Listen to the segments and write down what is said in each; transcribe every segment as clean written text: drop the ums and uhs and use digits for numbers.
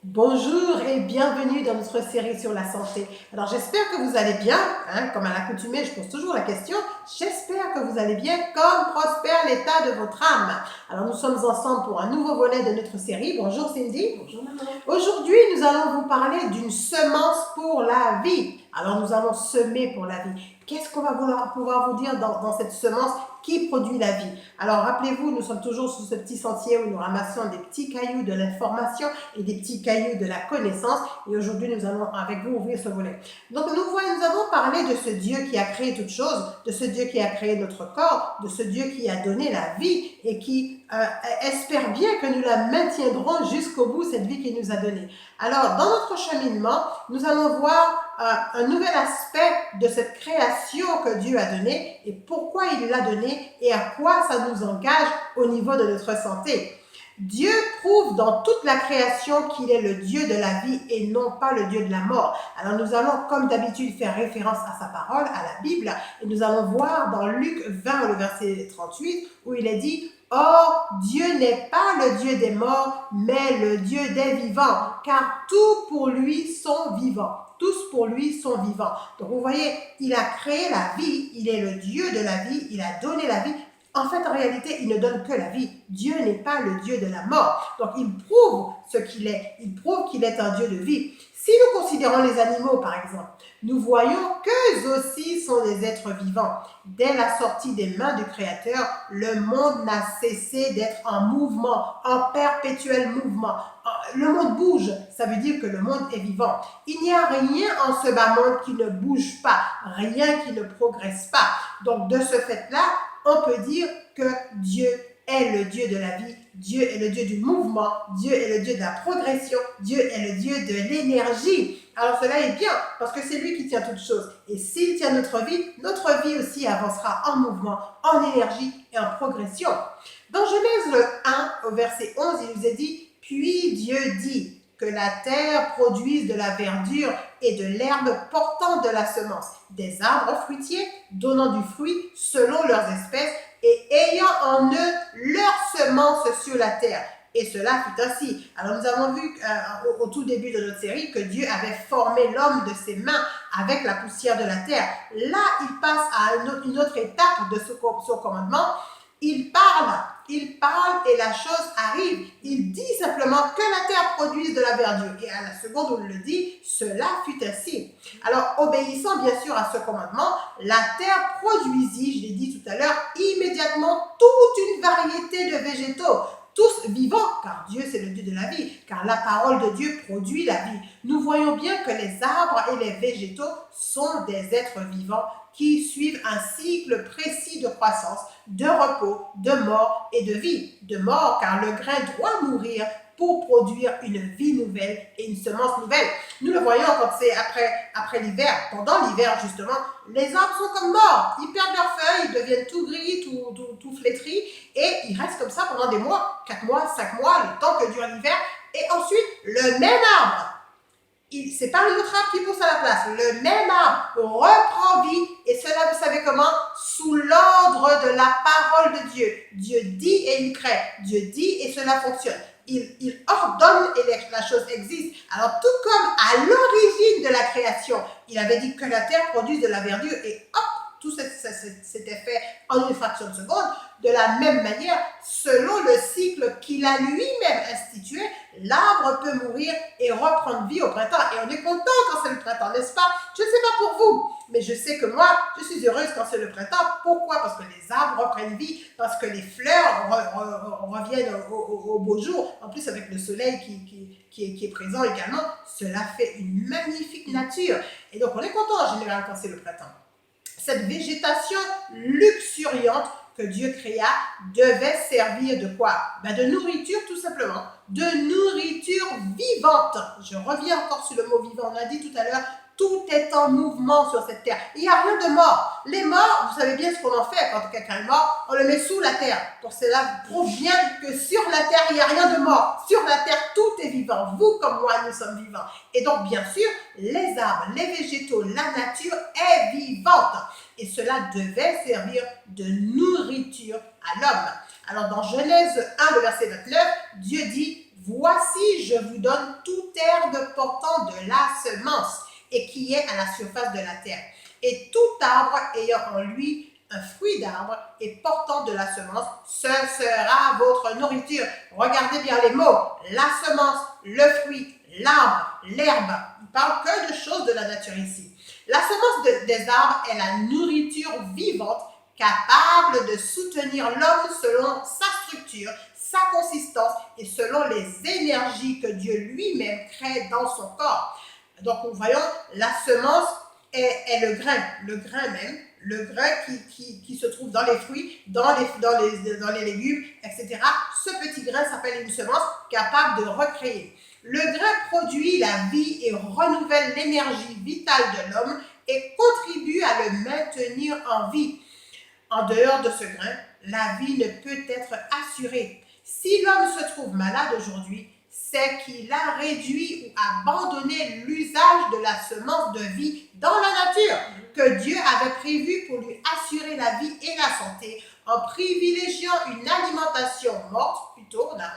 Bonjour et bienvenue dans notre série sur la santé. Alors j'espère que vous allez bien, comme à l'accoutumée, je pose toujours la question, j'espère que vous allez bien, comme prospère l'état de votre âme. Alors nous sommes ensemble pour un nouveau volet de notre série. Bonjour Cindy. Bonjour maman. Aujourd'hui, nous allons vous parler d'une semence pour la vie. Alors nous allons semer pour la vie. Qu'est-ce qu'on va pouvoir vous dire dans cette semence qui produit la vie? Alors rappelez-vous, nous sommes toujours sur ce petit sentier où nous ramassons des petits cailloux de l'information et des petits cailloux de la connaissance. Et aujourd'hui, nous allons avec vous ouvrir ce volet. Donc nous avons parlé de ce Dieu qui a créé toutes choses, de ce Dieu qui a créé notre corps, de ce Dieu qui a donné la vie et qui espère bien que nous la maintiendrons jusqu'au bout, cette vie qu'il nous a donnée. Alors, dans notre cheminement, nous allons voir un nouvel aspect de cette création que Dieu a donnée et pourquoi il l'a donnée et à quoi ça nous engage au niveau de notre santé. Dieu prouve dans toute la création qu'il est le Dieu de la vie et non pas le Dieu de la mort. Alors nous allons comme d'habitude faire référence à sa parole, à la Bible, et nous allons voir dans Luc 20, le verset 38, où il est dit « Or, Dieu n'est pas le Dieu des morts, mais le Dieu des vivants, car tout pour lui sont vivants. » Tous pour lui sont vivants. Donc vous voyez, il a créé la vie, il est le Dieu de la vie, il a donné la vie. En fait, en réalité, il ne donne que la vie. Dieu n'est pas le Dieu de la mort. Donc, il prouve ce qu'il est. Il prouve qu'il est un Dieu de vie. Si nous considérons les animaux, par exemple, nous voyons qu'eux aussi sont des êtres vivants. Dès la sortie des mains du Créateur, le monde n'a cessé d'être en mouvement, en perpétuel mouvement. Le monde bouge, ça veut dire que le monde est vivant. Il n'y a rien en ce bas monde qui ne bouge pas, rien qui ne progresse pas. Donc, de ce fait-là, on peut dire que Dieu est le Dieu de la vie, Dieu est le Dieu du mouvement, Dieu est le Dieu de la progression, Dieu est le Dieu de l'énergie. Alors cela est bien parce que c'est lui qui tient toutes choses. Et s'il tient notre vie aussi avancera en mouvement, en énergie et en progression. Dans Genèse 1 au verset 11, il nous est dit « Puis Dieu dit » que la terre produise de la verdure et de l'herbe portant de la semence, des arbres fruitiers donnant du fruit selon leurs espèces et ayant en eux leur semence sur la terre. Et cela fut ainsi. Alors nous avons vu au tout début de notre série que Dieu avait formé l'homme de ses mains avec la poussière de la terre. Là, il passe à une autre étape de son commandement. Il parle et la chose arrive. Il dit simplement que la terre produise de la verdure. Et à la seconde où il le dit, cela fut ainsi. Alors, obéissant bien sûr à ce commandement, la terre produisit, je l'ai dit tout à l'heure, immédiatement toute une variété de végétaux. Tous vivants, car Dieu c'est le Dieu de la vie, car la parole de Dieu produit la vie. Nous voyons bien que les arbres et les végétaux sont des êtres vivants qui suivent un cycle précis de croissance, de repos, de mort et de vie. De mort, car le grain doit mourir pour produire une vie nouvelle et une semence nouvelle. Nous le voyons quand c'est après l'hiver. Pendant l'hiver, justement, les arbres sont comme morts. Ils perdent leurs feuilles, ils deviennent tout gris, tout flétris, et ils restent comme ça pendant des mois, 4 mois, 5 mois, le temps que dure l'hiver. Et ensuite, le même arbre, c'est pas un autre arbre qui pousse à la place. Le même arbre reprend vie. Et cela, vous savez comment? Sous l'ordre de la parole de Dieu. Dieu dit et il crée. Dieu dit et cela fonctionne. Il ordonne et la chose existe. Alors, tout comme à l'origine de la création, il avait dit que la terre produise de la verdure et hop, tout s'était fait en une fraction de seconde. De la même manière, selon le cycle qu'il a lui-même institué, l'arbre peut mourir et reprendre vie au printemps. Et on est content quand c'est le printemps, n'est-ce pas? Je ne sais pas pour vous, mais je sais que moi, je suis heureuse quand c'est le printemps. Pourquoi? Parce que les arbres reprennent vie, parce que les fleurs reviennent au beau jour. En plus, avec le soleil qui est présent également, cela fait une magnifique nature. Et donc, on est content en général quand c'est le printemps. Cette végétation luxuriante que Dieu créa devait servir de quoi? De nourriture tout simplement, de nourriture vivante. Je reviens encore sur le mot vivant, on a dit tout à l'heure, tout est en mouvement sur cette terre. Il n'y a rien de mort. Les morts, vous savez bien ce qu'on en fait quand quelqu'un est mort, on le met sous la terre. Donc cela prouve bien que sur la terre, il n'y a rien de mort. Sur la terre, tout est vivant. Vous comme moi, nous sommes vivants. Et donc bien sûr, les arbres, les végétaux, la nature est vivante. Et cela devait servir de nourriture à l'homme. Alors dans Genèse 1, le verset 29, Dieu dit « Voici, je vous donne toute herbe portant de la semence et qui est à la surface de la terre. Et tout arbre ayant en lui un fruit d'arbre et portant de la semence, ce sera votre nourriture. Regardez bien les mots, la semence, le fruit, l'arbre, l'herbe. Il ne parle que de choses de la nature ici. La semence des arbres est la nourriture vivante capable de soutenir l'homme selon sa structure, sa consistance et selon les énergies que Dieu lui-même crée dans son corps. Donc, nous voyons, la semence est le grain même, le grain qui se trouve dans les fruits, dans les légumes, etc. Ce petit grain s'appelle une semence capable de recréer. Le grain produit la vie et renouvelle l'énergie vitale de l'homme et contribue à le maintenir en vie. En dehors de ce grain, la vie ne peut être assurée. Si l'homme se trouve malade aujourd'hui, c'est qu'il a réduit ou abandonné l'usage de la semence de vie dans la nature que Dieu avait prévue pour lui assurer la vie et la santé en privilégiant une alimentation morte, plutôt, on a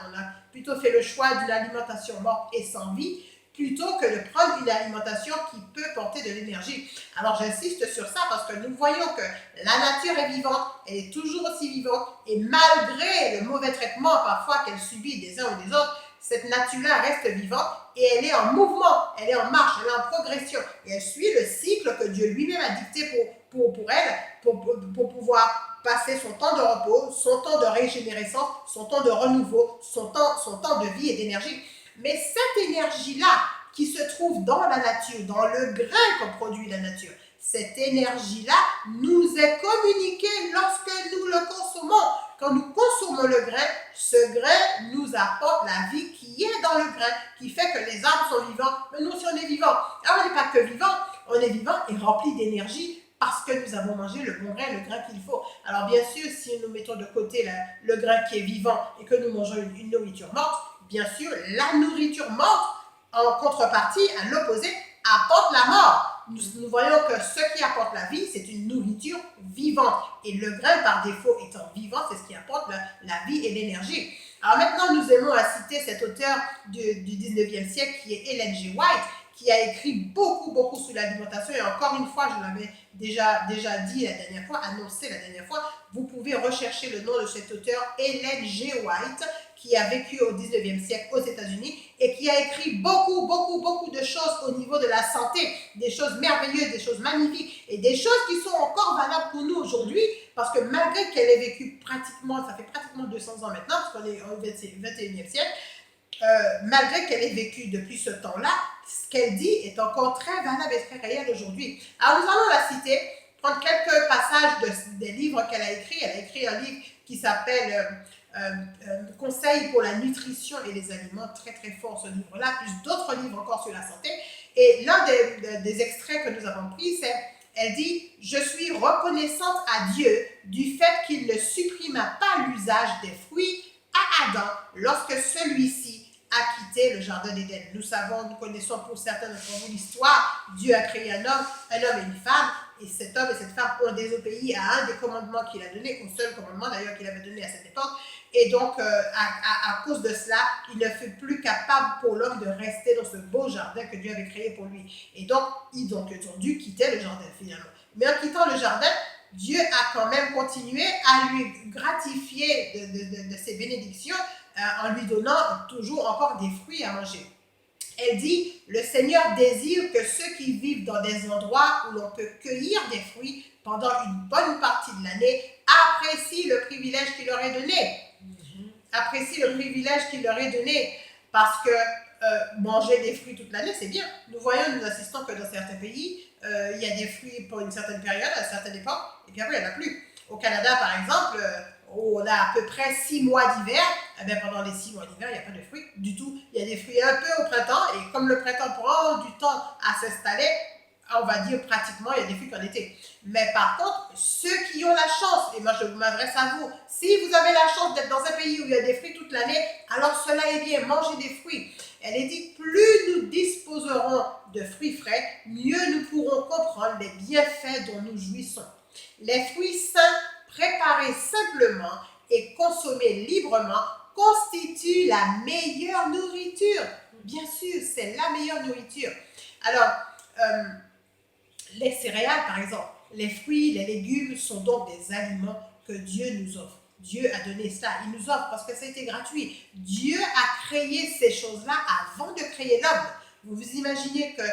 plutôt fait le choix d'une alimentation morte et sans vie, plutôt que de prendre une alimentation qui peut porter de l'énergie. Alors j'insiste sur ça parce que nous voyons que la nature est vivante, elle est toujours aussi vivante et malgré le mauvais traitement parfois qu'elle subit des uns ou des autres, cette nature-là reste vivante et elle est en mouvement, elle est en marche, elle est en progression et elle suit le cycle que Dieu lui-même a dicté pour elle, pour pouvoir passer son temps de repos, son temps de régénérescence, son temps de renouveau, son temps de vie et d'énergie. Mais cette énergie-là qui se trouve dans la nature, dans le grain que produit la nature, cette énergie-là nous est communiquée lorsque nous le consommons. Quand nous consommons le grain, ce grain nous apporte la vie qui est dans le grain, qui fait que les arbres sont vivants, mais nous aussi on est vivants. Alors on n'est pas que vivants, on est vivants et remplis d'énergie parce que nous avons mangé le bon grain, le grain qu'il faut. Alors bien sûr, si nous mettons de côté le grain qui est vivant et que nous mangeons une nourriture morte, bien sûr, la nourriture morte, en contrepartie, à l'opposé, apporte la mort. Nous voyons que ce qui apporte la vie, c'est une nourriture vivante. Et le grain, par défaut, étant vivant, c'est ce qui apporte la vie et l'énergie. Alors maintenant, nous aimons à citer cet auteur du 19e siècle qui est Ellen G. White, qui a écrit beaucoup sur l'alimentation. Et encore une fois, je l'avais déjà dit la dernière fois, annoncé la dernière fois, vous pouvez rechercher le nom de cet auteur, Ellen G. White, qui a vécu au 19e siècle aux États-Unis et qui a écrit beaucoup de choses au niveau de la santé, des choses merveilleuses, des choses magnifiques et des choses qui sont encore valables pour nous aujourd'hui parce que malgré qu'elle ait vécu ça fait pratiquement 200 ans maintenant, parce qu'on est au 21e siècle, malgré qu'elle ait vécu depuis ce temps-là, ce qu'elle dit est encore très valable et très réel aujourd'hui. Alors nous allons la citer, prendre quelques passages des livres qu'elle a écrits. Elle a écrit un livre qui s'appelle Conseils pour la nutrition et les aliments, très fort ce livre-là, plus d'autres livres encore sur la santé. Et l'un des extraits que nous avons pris, c'est, elle dit « Je suis reconnaissante à Dieu du fait qu'il ne supprima pas l'usage des fruits à Adam lorsque celui-ci a quitté le jardin d'Éden. » Nous connaissons pour certains d'entre vous l'histoire. Dieu a créé un homme et une femme, et cet homme et cette femme ont désobéi à un des commandements qu'il a donné, au seul commandement d'ailleurs qu'il avait donné à cette époque. Et donc, à cause de cela, il ne fut plus capable pour l'homme de rester dans ce beau jardin que Dieu avait créé pour lui. Et donc, ils ont dû quitter le jardin finalement. Mais en quittant le jardin, Dieu a quand même continué à lui gratifier de ses bénédictions en lui donnant toujours encore des fruits à manger. Elle dit, le Seigneur désire que ceux qui vivent dans des endroits où l'on peut cueillir des fruits pendant une bonne partie de l'année apprécient le privilège qu'il leur est donné. Apprécient le privilège qu'il leur est donné parce que manger des fruits toute l'année, c'est bien. Nous assistons que dans certains pays, il y a des fruits pour une certaine période, à certaines époques, et puis après, il n'y en a plus. Au Canada, par exemple, où on a à peu près 6 mois d'hiver, eh bien, pendant les 6 mois d'hiver, il n'y a pas de fruits du tout. Il y a des fruits un peu au printemps, et comme le printemps prend du temps à s'installer, on va dire pratiquement, il y a des fruits qu'en été. Mais par contre, ceux qui ont la chance, et moi je m'adresse à vous, si vous avez la chance d'être dans un pays où il y a des fruits toute l'année, alors cela est bien, mangez des fruits. Elle est dit, plus nous disposerons de fruits frais, mieux nous pourrons comprendre les bienfaits dont nous jouissons. Les fruits sains, préparés simplement et consommés librement, constituent la meilleure nourriture. Bien sûr, c'est la meilleure nourriture. Alors, les céréales, par exemple, les fruits, les légumes sont donc des aliments que Dieu nous offre. Dieu a donné ça, il nous offre parce que ça a été gratuit. Dieu a créé ces choses-là avant de créer l'homme. Vous vous imaginez que,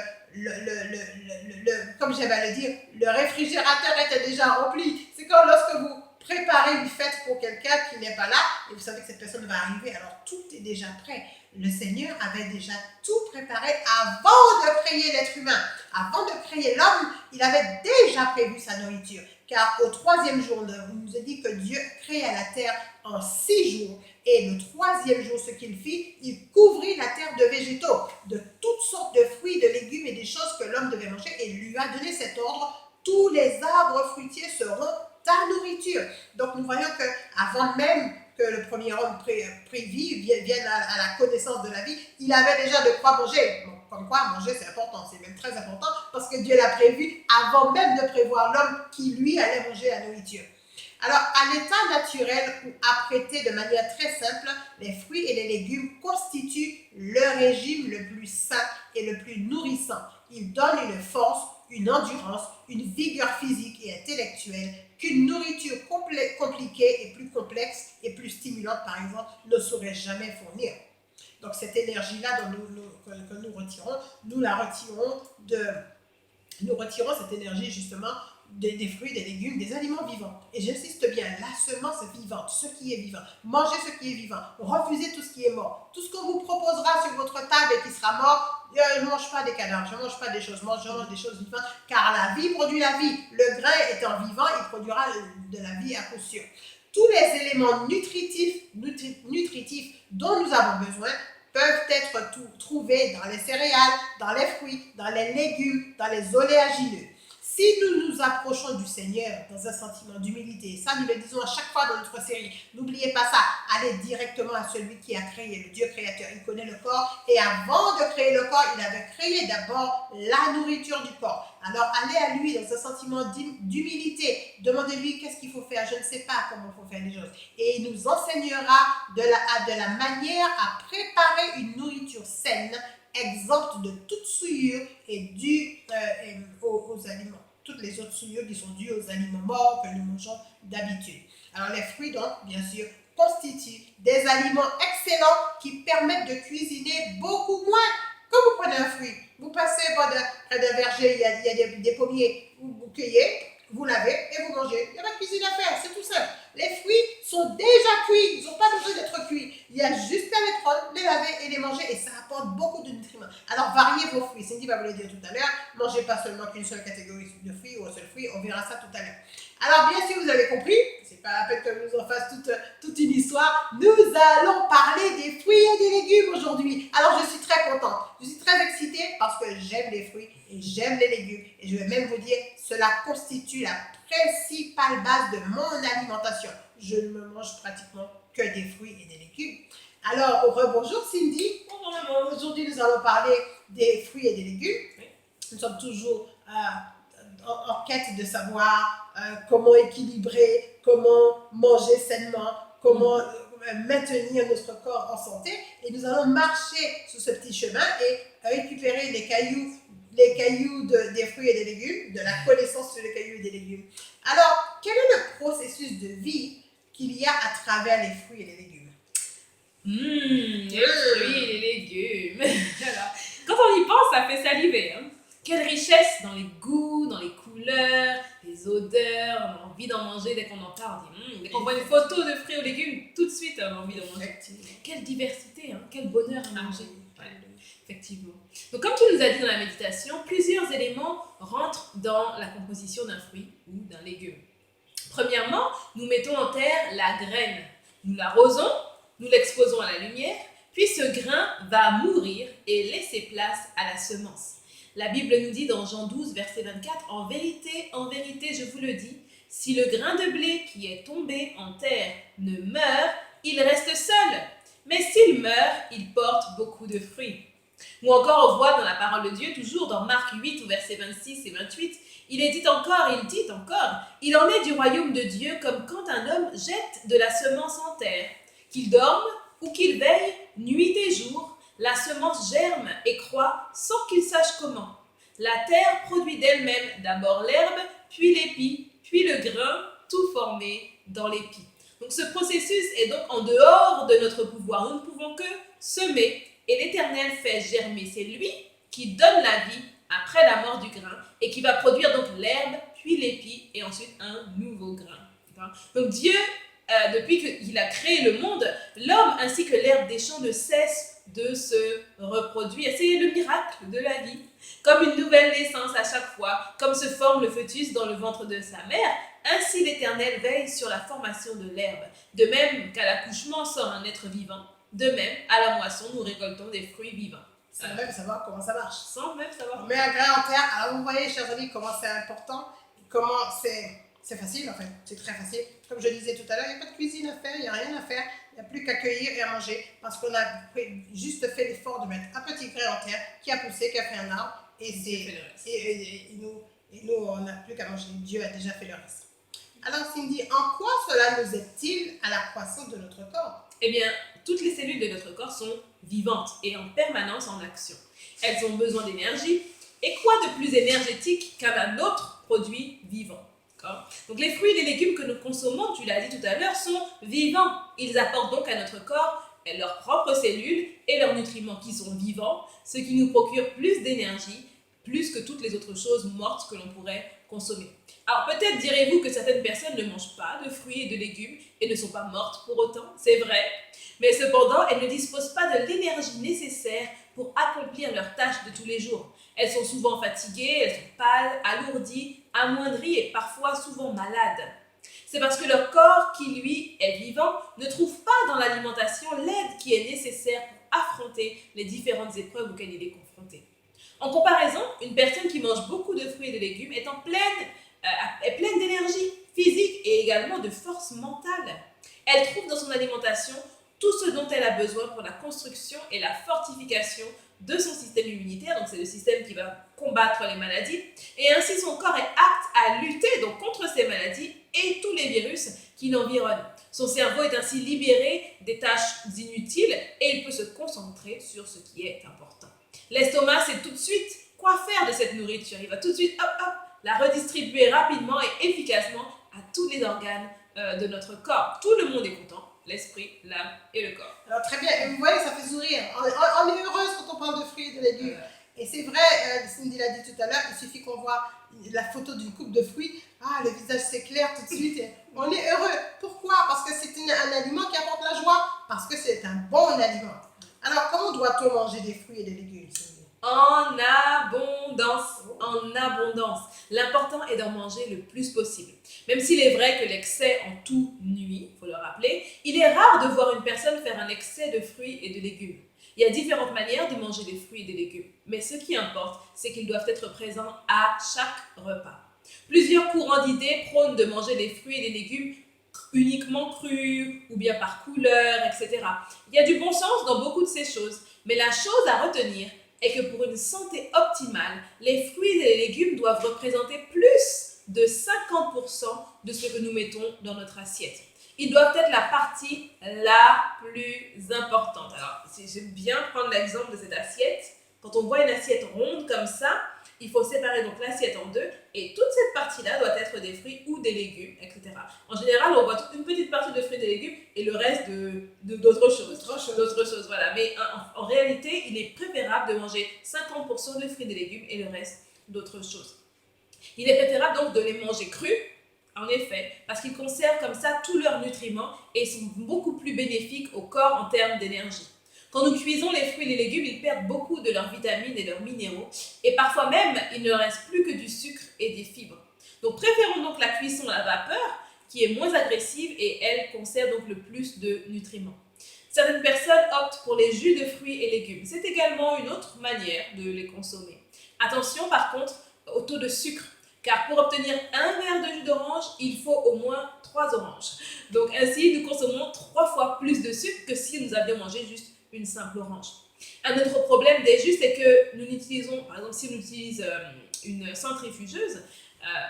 comme j'aime à le dire, le réfrigérateur était déjà rempli. C'est comme lorsque vous préparez une fête pour quelqu'un qui n'est pas là et vous savez que cette personne va arriver, alors tout est déjà prêt. Le Seigneur avait déjà tout préparé avant de créer l'être humain. Avant de créer l'homme, il avait déjà prévu sa nourriture. Car au 3e jour, on nous a dit que Dieu créa la terre en 6 jours. Et le 3e jour, ce qu'il fit, il couvrit la terre de végétaux, de toutes sortes de fruits, de légumes et des choses que l'homme devait manger. Et il lui a donné cet ordre. Tous les arbres fruitiers seront ta nourriture. Donc nous voyons qu'avant même que le premier homme vienne à la connaissance de la vie, il avait déjà de quoi manger. Bon, comme quoi, manger c'est important, c'est même très important, parce que Dieu l'a prévu avant même de prévoir l'homme qui lui allait manger la nourriture. Alors, à l'état naturel ou apprêté de manière très simple, les fruits et les légumes constituent le régime le plus sain et le plus nourrissant. Ils donnent une force, une endurance, une vigueur physique et intellectuelle qu'une nourriture compliquée et plus complexe et plus stimulante, par exemple, ne saurait jamais fournir. Donc, cette énergie-là que nous retirons, nous retirons cette énergie justement des fruits, des légumes, des aliments vivants. Et j'insiste bien, la semence vivante, ce qui est vivant. Mangez ce qui est vivant. Refusez tout ce qui est mort. Tout ce qu'on vous proposera sur votre table et qui sera mort, je ne mange pas des cadavres, je ne mange pas des choses mortes, je mange des choses vivantes, car la vie produit la vie. Le grain étant vivant, il produira de la vie à coup sûr. Tous les éléments nutritifs dont nous avons besoin peuvent être trouvés dans les céréales, dans les fruits, dans les légumes, dans les oléagineux. Si nous nous approchons du Seigneur dans un sentiment d'humilité, ça nous le disons à chaque fois dans notre série, n'oubliez pas ça, allez directement à celui qui a créé, le Dieu créateur, il connaît le corps et avant de créer le corps, il avait créé d'abord la nourriture du corps. Alors allez à lui dans un sentiment d'humilité, demandez-lui qu'est-ce qu'il faut faire, je ne sais pas comment il faut faire les choses et il nous enseignera de la manière à préparer une nourriture saine, exempte de toute souillure et due aux aliments. Toutes les autres souillures qui sont dues aux aliments morts que nous mangeons d'habitude. Alors les fruits donc, bien sûr, constituent des aliments excellents qui permettent de cuisiner beaucoup moins. Quand vous prenez un fruit, vous passez près d'un verger, il y a des pommiers, vous cueillez, vous lavez et vous mangez. Il n'y a pas de cuisine à faire, c'est tout simple. Les fruits sont déjà cuits, ils n'ont pas besoin d'être cuits. Il y a juste à les prendre, les laver et les manger et ça apporte beaucoup de nutriments. Alors variez vos fruits, Cindy va vous le dire tout à l'heure, mangez pas seulement qu'une seule catégorie de fruits ou un seul fruit, on verra ça tout à l'heure. Alors bien sûr, vous avez compris, c'est pas la peine que je nous en fasse toute une histoire, nous allons parler des fruits et des légumes aujourd'hui. Alors je suis très contente, je suis très excitée parce que j'aime les fruits et j'aime les légumes. Et je vais même vous dire, cela constitue la principale base de mon alimentation. Je ne me mange pratiquement que des fruits et des légumes. Alors, rebonjour Cindy. Bonjour. Aujourd'hui, nous allons parler des fruits et des légumes. Nous sommes toujours en quête de savoir comment équilibrer, comment manger sainement, comment maintenir notre corps en santé. Et nous allons marcher sur ce petit chemin et récupérer les cailloux des fruits et des légumes, de la connaissance sur les cailloux et des légumes. Alors, quel est le processus de vie qu'il y a à travers les fruits et les légumes? Les fruits et les légumes. Quand on y pense, ça fait saliver. Hein? Quelle richesse dans les goûts, dans les couleurs, les odeurs. On a envie d'en manger dès qu'on en parle. Dès qu'on voit une photo de fruits ou légumes, tout de suite on a envie d'en manger. Quelle diversité, hein? Quel bonheur à manger. Ouais, effectivement. Donc comme tu nous as dit dans la méditation, plusieurs éléments rentrent dans la composition d'un fruit ou d'un légume. Premièrement, nous mettons en terre la graine. Nous l'arrosons, nous l'exposons à la lumière, puis ce grain va mourir et laisser place à la semence. La Bible nous dit dans Jean 12, verset 24, « En vérité, je vous le dis, si le grain de blé qui est tombé en terre ne meurt, il reste seul. Mais s'il meurt, il porte beaucoup de fruits. » Ou encore, on voit dans la parole de Dieu, toujours dans Marc 8, verset 26 et 28, il dit encore, il en est du royaume de Dieu comme quand un homme jette de la semence en terre. Qu'il dorme ou qu'il veille, nuit et jour, La semence germe et croît sans qu'il sache comment. La terre produit d'elle-même d'abord l'herbe, puis l'épi, puis le grain, tout formé dans l'épi. Donc ce processus est donc en dehors de notre pouvoir. Nous ne pouvons que semer et l'Éternel fait germer. C'est lui qui donne la vie après la mort du grain et qui va produire donc l'herbe, puis l'épi et ensuite un nouveau grain. Donc Dieu, depuis qu'il a créé le monde, l'homme ainsi que l'herbe des champs ne cessent de se reproduire. C'est le miracle de la vie. Comme une nouvelle naissance à chaque fois, comme se forme le fœtus dans le ventre de sa mère, ainsi l'Éternel veille sur la formation de l'herbe. De même qu'à l'accouchement sort un être vivant, de même à la moisson nous récoltons des fruits vivants. Sans même savoir comment ça marche. Sans même savoir. On met un grain en terre. Alors vous voyez, chers amis, comment c'est important, comment c'est facile en fait. C'est très facile. Comme je disais tout à l'heure, il n'y a pas de cuisine à faire, il n'y a rien à faire. Il n'y a plus qu'à cueillir et à manger parce qu'on a juste fait l'effort de mettre un petit grain en terre qui a poussé, qui a fait un arbre et nous, on n'a plus qu'à manger. Dieu a déjà fait le reste. Alors Cindy, en quoi cela nous aide-t-il à la croissance de notre corps? Eh bien, toutes les cellules de notre corps sont vivantes et en permanence en action. Elles ont besoin d'énergie. Et quoi de plus énergétique qu'un autre produit vivant? Donc les fruits et les légumes que nous consommons, tu l'as dit tout à l'heure, sont vivants. Ils apportent donc à notre corps leurs propres cellules et leurs nutriments qui sont vivants, ce qui nous procure plus d'énergie, plus que toutes les autres choses mortes que l'on pourrait consommer. Alors peut-être direz-vous que certaines personnes ne mangent pas de fruits et de légumes et ne sont pas mortes pour autant, c'est vrai, mais cependant elles ne disposent pas de l'énergie nécessaire pour accomplir leurs tâches de tous les jours. Elles sont souvent fatiguées, elles sont pâles, alourdies, amoindries et parfois souvent malades. C'est parce que leur corps, qui lui est vivant, ne trouve pas dans l'alimentation l'aide qui est nécessaire pour affronter les différentes épreuves auxquelles il est confronté. En comparaison, une personne qui mange beaucoup de fruits et de légumes est pleine d'énergie physique et également de force mentale. Elle trouve dans son alimentation tout ce dont elle a besoin pour la construction et la fortification de son système immunitaire, donc c'est le système qui va combattre les maladies, et ainsi son corps est apte à lutter donc contre ces maladies et tous les virus qui l'environnent. Son cerveau est ainsi libéré des tâches inutiles et il peut se concentrer sur ce qui est important. L'estomac sait tout de suite quoi faire de cette nourriture. Il va tout de suite la redistribuer rapidement et efficacement à tous les organes de notre corps. Tout le monde est content. L'esprit, l'âme et le corps. Alors très bien, et vous voyez, ça fait sourire. On est heureuse quand on parle de fruits et de légumes. Et c'est vrai, Cindy l'a dit tout à l'heure, il suffit qu'on voit la photo d'une coupe de fruits, le visage s'éclaire tout de suite. Et on est heureux. Pourquoi? Parce que c'est un aliment qui apporte la joie, parce que c'est un bon aliment. Alors comment doit-on manger des fruits et des légumes, Cindy? En abondance, en abondance. L'important est d'en manger le plus possible. Même s'il est vrai que l'excès en tout nuit, il faut le rappeler, il est rare de voir une personne faire un excès de fruits et de légumes. Il y a différentes manières de manger des fruits et des légumes, mais ce qui importe, c'est qu'ils doivent être présents à chaque repas. Plusieurs courants d'idées prônent de manger des fruits et des légumes uniquement crus ou bien par couleur, etc. Il y a du bon sens dans beaucoup de ces choses, mais la chose à retenir est que pour une santé optimale, les fruits et les légumes doivent représenter plus de 50% de ce que nous mettons dans notre assiette. Ils doivent être la partie la plus importante. Alors, j'aime bien prendre l'exemple de cette assiette. Quand on voit une assiette ronde comme ça, il faut séparer donc l'assiette en deux et toute cette partie-là doit être des fruits ou des légumes, etc. En général, on voit une petite partie de fruits et de légumes et le reste d'autres choses. D'autres choses, voilà. Mais en réalité, il est préférable de manger 50% de fruits et de légumes et le reste d'autres choses. Il est préférable donc de les manger crus, en effet, parce qu'ils conservent comme ça tous leurs nutriments et sont beaucoup plus bénéfiques au corps en termes d'énergie. Quand nous cuisons les fruits et les légumes, ils perdent beaucoup de leurs vitamines et leurs minéraux. Et parfois même, il ne reste plus que du sucre et des fibres. Donc préférons donc la cuisson à la vapeur, qui est moins agressive et elle conserve donc le plus de nutriments. Certaines personnes optent pour les jus de fruits et légumes. C'est également une autre manière de les consommer. Attention par contre au taux de sucre, car pour obtenir un verre de jus d'orange, il faut au moins 3 oranges. Donc ainsi, nous consommons 3 fois plus de sucre que si nous avions mangé juste une simple orange. Un autre problème des jus, c'est que nous utilisons, par exemple, si on utilise une centrifugeuse,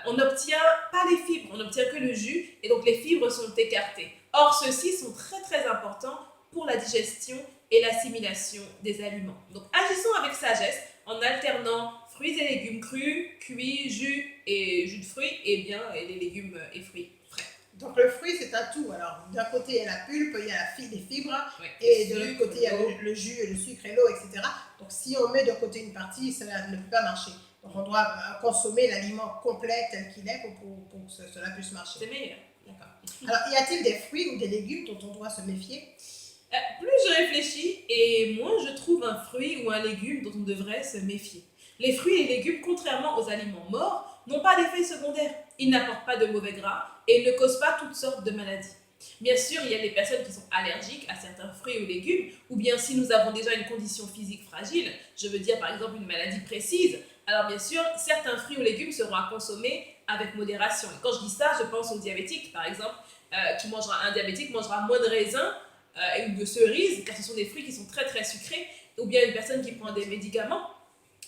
on n'obtient pas les fibres, on n'obtient que le jus, et donc les fibres sont écartées. Or, ceux-ci sont très très importants pour la digestion et l'assimilation des aliments. Donc agissons avec sagesse en alternant fruits et légumes crus, cuits, jus et jus de fruits et les légumes et fruits frais. Donc le fruit, c'est un tout. Alors d'un côté, il y a la pulpe, il y a les fibres, Oui. et de l'autre côté, il y a le jus, le sucre et l'eau, etc. Donc si on met de côté une partie, cela ne peut pas marcher. Donc on doit consommer l'aliment complet tel qu'il est pour que cela puisse marcher. C'est meilleur. D'accord. Alors y a-t-il des fruits ou des légumes dont on doit se méfier? Plus je réfléchis et moins je trouve un fruit ou un légume dont on devrait se méfier. Les fruits et les légumes, contrairement aux aliments morts, n'ont pas d'effet secondaire. Ils n'apportent pas de mauvais gras et ils ne causent pas toutes sortes de maladies. Bien sûr, il y a des personnes qui sont allergiques à certains fruits ou légumes, ou bien si nous avons déjà une condition physique fragile, je veux dire par exemple une maladie précise, alors bien sûr, certains fruits ou légumes seront à consommer avec modération. Et quand je dis ça, je pense aux diabétiques, par exemple, un diabétique mangera moins de raisins ou de cerises, car ce sont des fruits qui sont très très sucrés, ou bien une personne qui prend des médicaments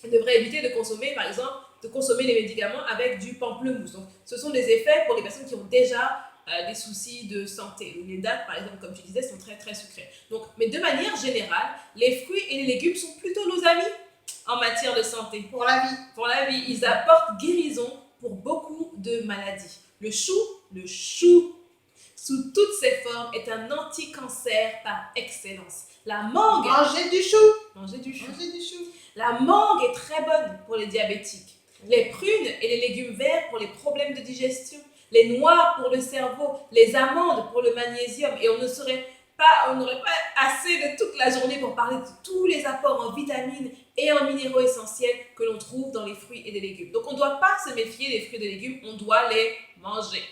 devrait éviter de consommer, par exemple, les médicaments avec du pamplemousse. Donc, ce sont des effets pour les personnes qui ont déjà des soucis de santé. Ou les dattes, par exemple, comme tu disais, sont très très sucrées. Donc, mais de manière générale, les fruits et les légumes sont plutôt nos amis en matière de santé. Pour la vie. Pour la vie, ils apportent guérison pour beaucoup de maladies. Le chou, sous toutes ses formes, est un anti-cancer par excellence. La mangue... Manger du chou. Manger du chou. Manger du chou. La mangue est très bonne pour les diabétiques. Les prunes et les légumes verts pour les problèmes de digestion. Les noix pour le cerveau. Les amandes pour le magnésium. Et on n'aurait pas assez de toute la journée pour parler de tous les apports en vitamines et en minéraux essentiels que l'on trouve dans les fruits et les légumes. Donc on ne doit pas se méfier des fruits et des légumes, on doit les manger.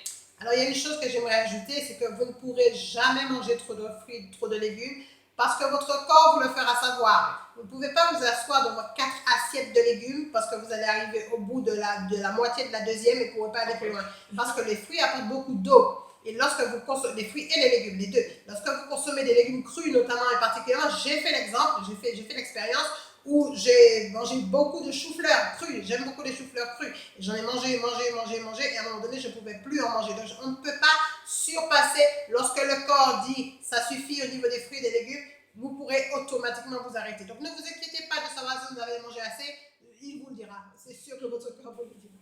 Alors il y a une chose que j'aimerais ajouter, c'est que vous ne pourrez jamais manger trop de fruits, trop de légumes, parce que votre corps vous le fera savoir. Vous ne pouvez pas vous asseoir dans votre 4 assiettes de légumes parce que vous allez arriver au bout de la moitié de la deuxième et vous ne pourrez pas aller plus loin. Parce que les fruits apportent beaucoup d'eau. Et lorsque vous consommez des fruits et les légumes, les deux, lorsque vous consommez des légumes crus notamment et particulièrement, j'ai fait l'exemple, j'ai fait l'expérience où j'ai mangé beaucoup de choux-fleurs crus. J'aime beaucoup les choux-fleurs crus. Et j'en ai mangé, et à un moment donné, je ne pouvais plus en manger. Donc on ne peut pas surpasser. Lorsque le corps dit ça suffit au niveau des fruits et des légumes, vous pourrez automatiquement vous arrêter. Donc ne vous inquiétez pas de savoir si vous avez mangé assez. Il vous le dira. C'est sûr que votre corps vous le dira.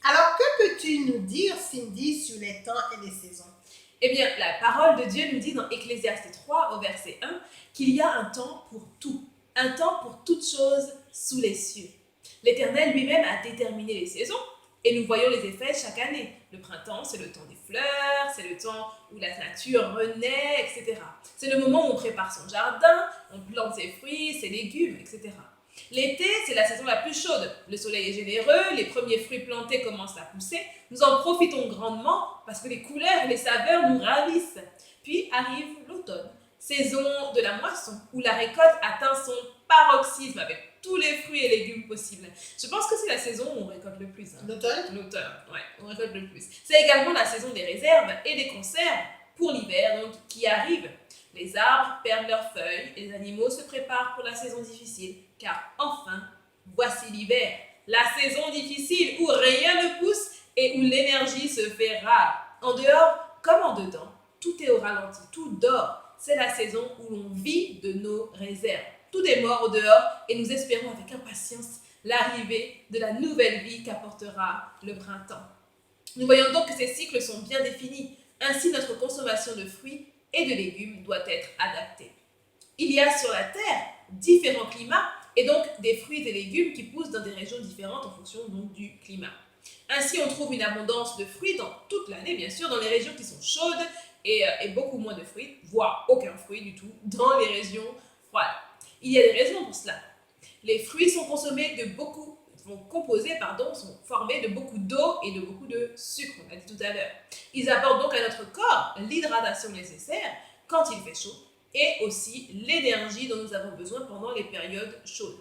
Alors, que peux-tu nous dire, Cindy, sur les temps et les saisons? Eh bien, la parole de Dieu nous dit dans Ecclésiaste 3, au verset 1, qu'il y a un temps pour tout, un temps pour toutes choses sous les cieux. L'Éternel lui-même a déterminé les saisons et nous voyons les effets chaque année. Le printemps, c'est le temps des fleurs, c'est le temps où la nature renaît, etc. C'est le moment où on prépare son jardin, on plante ses fruits, ses légumes, etc. L'été, c'est la saison la plus chaude. Le soleil est généreux, les premiers fruits plantés commencent à pousser. Nous en profitons grandement parce que les couleurs et les saveurs nous ravissent. Puis arrive l'automne, saison de la moisson, où la récolte atteint son paroxysme avec tous les fruits et légumes possibles. Je pense que c'est la saison où on récolte le plus. L'automne? L'automne, ouais, on récolte le plus. C'est également la saison des réserves et des conserves pour l'hiver, donc qui arrive. Les arbres perdent leurs feuilles et les animaux se préparent pour la saison difficile, car enfin, voici l'hiver, la saison difficile où rien ne pousse et où l'énergie se fait rare. En dehors comme en dedans, tout est au ralenti, tout dort. C'est la saison où l'on vit de nos réserves. Tout est mort au dehors et nous espérons avec impatience l'arrivée de la nouvelle vie qu'apportera le printemps. Nous voyons donc que ces cycles sont bien définis. Ainsi, notre consommation de fruits et de légumes doit être adaptée. Il y a sur la Terre différents climats et donc des fruits et légumes qui poussent dans des régions différentes en fonction donc du climat. Ainsi, on trouve une abondance de fruits dans toute l'année, bien sûr, dans les régions qui sont chaudes et beaucoup moins de fruits, voire aucun fruit du tout, dans les régions froides. Il y a des raisons pour cela. Les fruits sont sont formés de beaucoup d'eau et de beaucoup de sucre, on l'a dit tout à l'heure. Ils apportent donc à notre corps l'hydratation nécessaire quand il fait chaud et aussi l'énergie dont nous avons besoin pendant les périodes chaudes.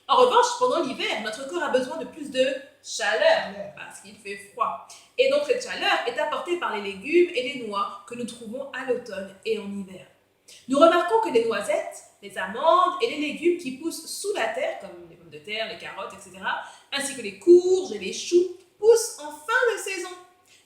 En revanche, pendant l'hiver, notre corps a besoin de plus de chaleur parce qu'il fait froid. Et donc cette chaleur est apportée par les légumes et les noix que nous trouvons à l'automne et en hiver. Nous remarquons que les noisettes, les amandes et les légumes qui poussent sous la terre, comme les pommes de terre, les carottes, etc., ainsi que les courges et les choux, poussent en fin de saison.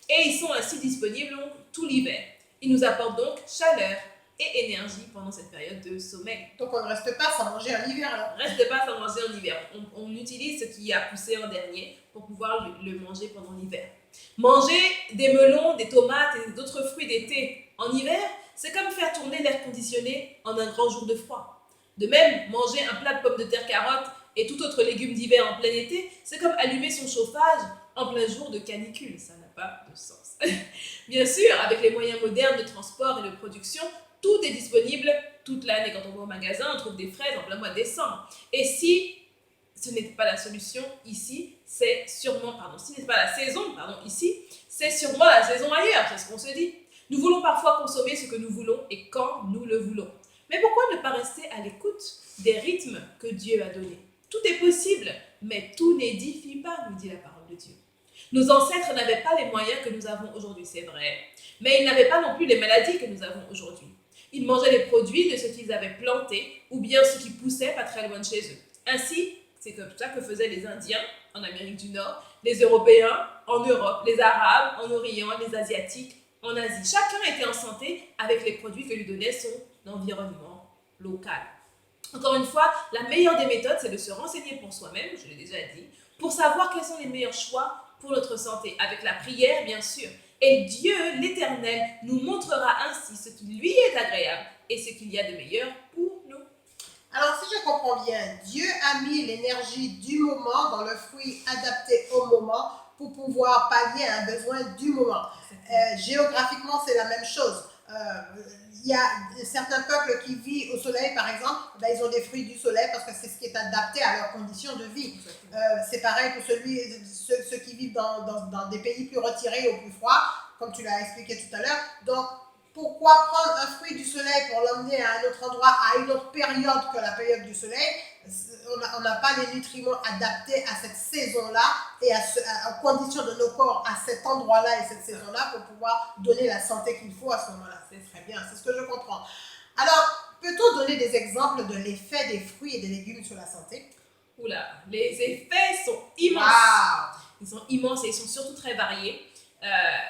Et ils sont ainsi disponibles tout l'hiver. Ils nous apportent donc chaleur et énergie pendant cette période de sommeil. Donc on ne reste pas sans manger en hiver alors. Reste pas sans manger en hiver. On utilise ce qui a poussé en dernier pour pouvoir le manger pendant l'hiver. Manger des melons, des tomates et d'autres fruits d'été en hiver, c'est comme faire tourner l'air conditionné en un grand jour de froid. De même, manger un plat de pommes de terre, carottes et tout autre légume d'hiver en plein été, c'est comme allumer son chauffage en plein jour de canicule. Ça n'a pas de sens. Bien sûr, avec les moyens modernes de transport et de production, tout est disponible toute l'année. Quand on va au magasin, on trouve des fraises en plein mois de décembre. Et si ce n'est pas la solution ici, c'est sûrement, si ce n'est pas la saison, ici, c'est sûrement la saison ailleurs, c'est ce qu'on se dit. Nous voulons parfois consommer ce que nous voulons et quand nous le voulons. Mais pourquoi ne pas rester à l'écoute des rythmes que Dieu a donnés? Tout est possible, mais tout n'édifie pas, nous dit la parole de Dieu. Nos ancêtres n'avaient pas les moyens que nous avons aujourd'hui, c'est vrai, mais ils n'avaient pas non plus les maladies que nous avons aujourd'hui. Ils mangeaient les produits de ce qu'ils avaient planté ou bien ce qui poussait pas très loin de chez eux. Ainsi, c'est comme ça que faisaient les Indiens en Amérique du Nord, les Européens en Europe, les Arabes en Orient, les Asiatiques en Asie. Chacun était en santé avec les produits que lui donnait son environnement local. Encore une fois, la meilleure des méthodes, c'est de se renseigner pour soi-même, je l'ai déjà dit, pour savoir quels sont les meilleurs choix pour notre santé, avec la prière bien sûr. Et Dieu, l'Éternel, nous montrera ainsi ce qui lui est agréable et ce qu'il y a de meilleur pour nous. Alors, si je comprends bien, Dieu a mis l'énergie du moment dans le fruit adapté au moment pour pouvoir pallier à un besoin du moment. Géographiquement, c'est la même chose. Il y a certains peuples qui vivent au soleil, par exemple, ils ont des fruits du soleil parce que c'est ce qui est adapté à leurs conditions de vie. C'est pareil pour ceux qui vivent dans des pays plus retirés ou plus froids, comme tu l'as expliqué tout à l'heure. Donc, pourquoi prendre un fruit du soleil pour l'emmener à un autre endroit, à une autre période que la période du soleil? On n'a pas les nutriments adaptés à cette saison-là et aux conditions de nos corps à cet endroit-là et cette saison-là pour pouvoir donner la santé qu'il faut à ce moment-là. C'est très bien, c'est ce que je comprends. Alors, peut-on donner des exemples de l'effet des fruits et des légumes sur la santé? Oula, les effets sont immenses. Wow. Ils sont immenses et ils sont surtout très variés.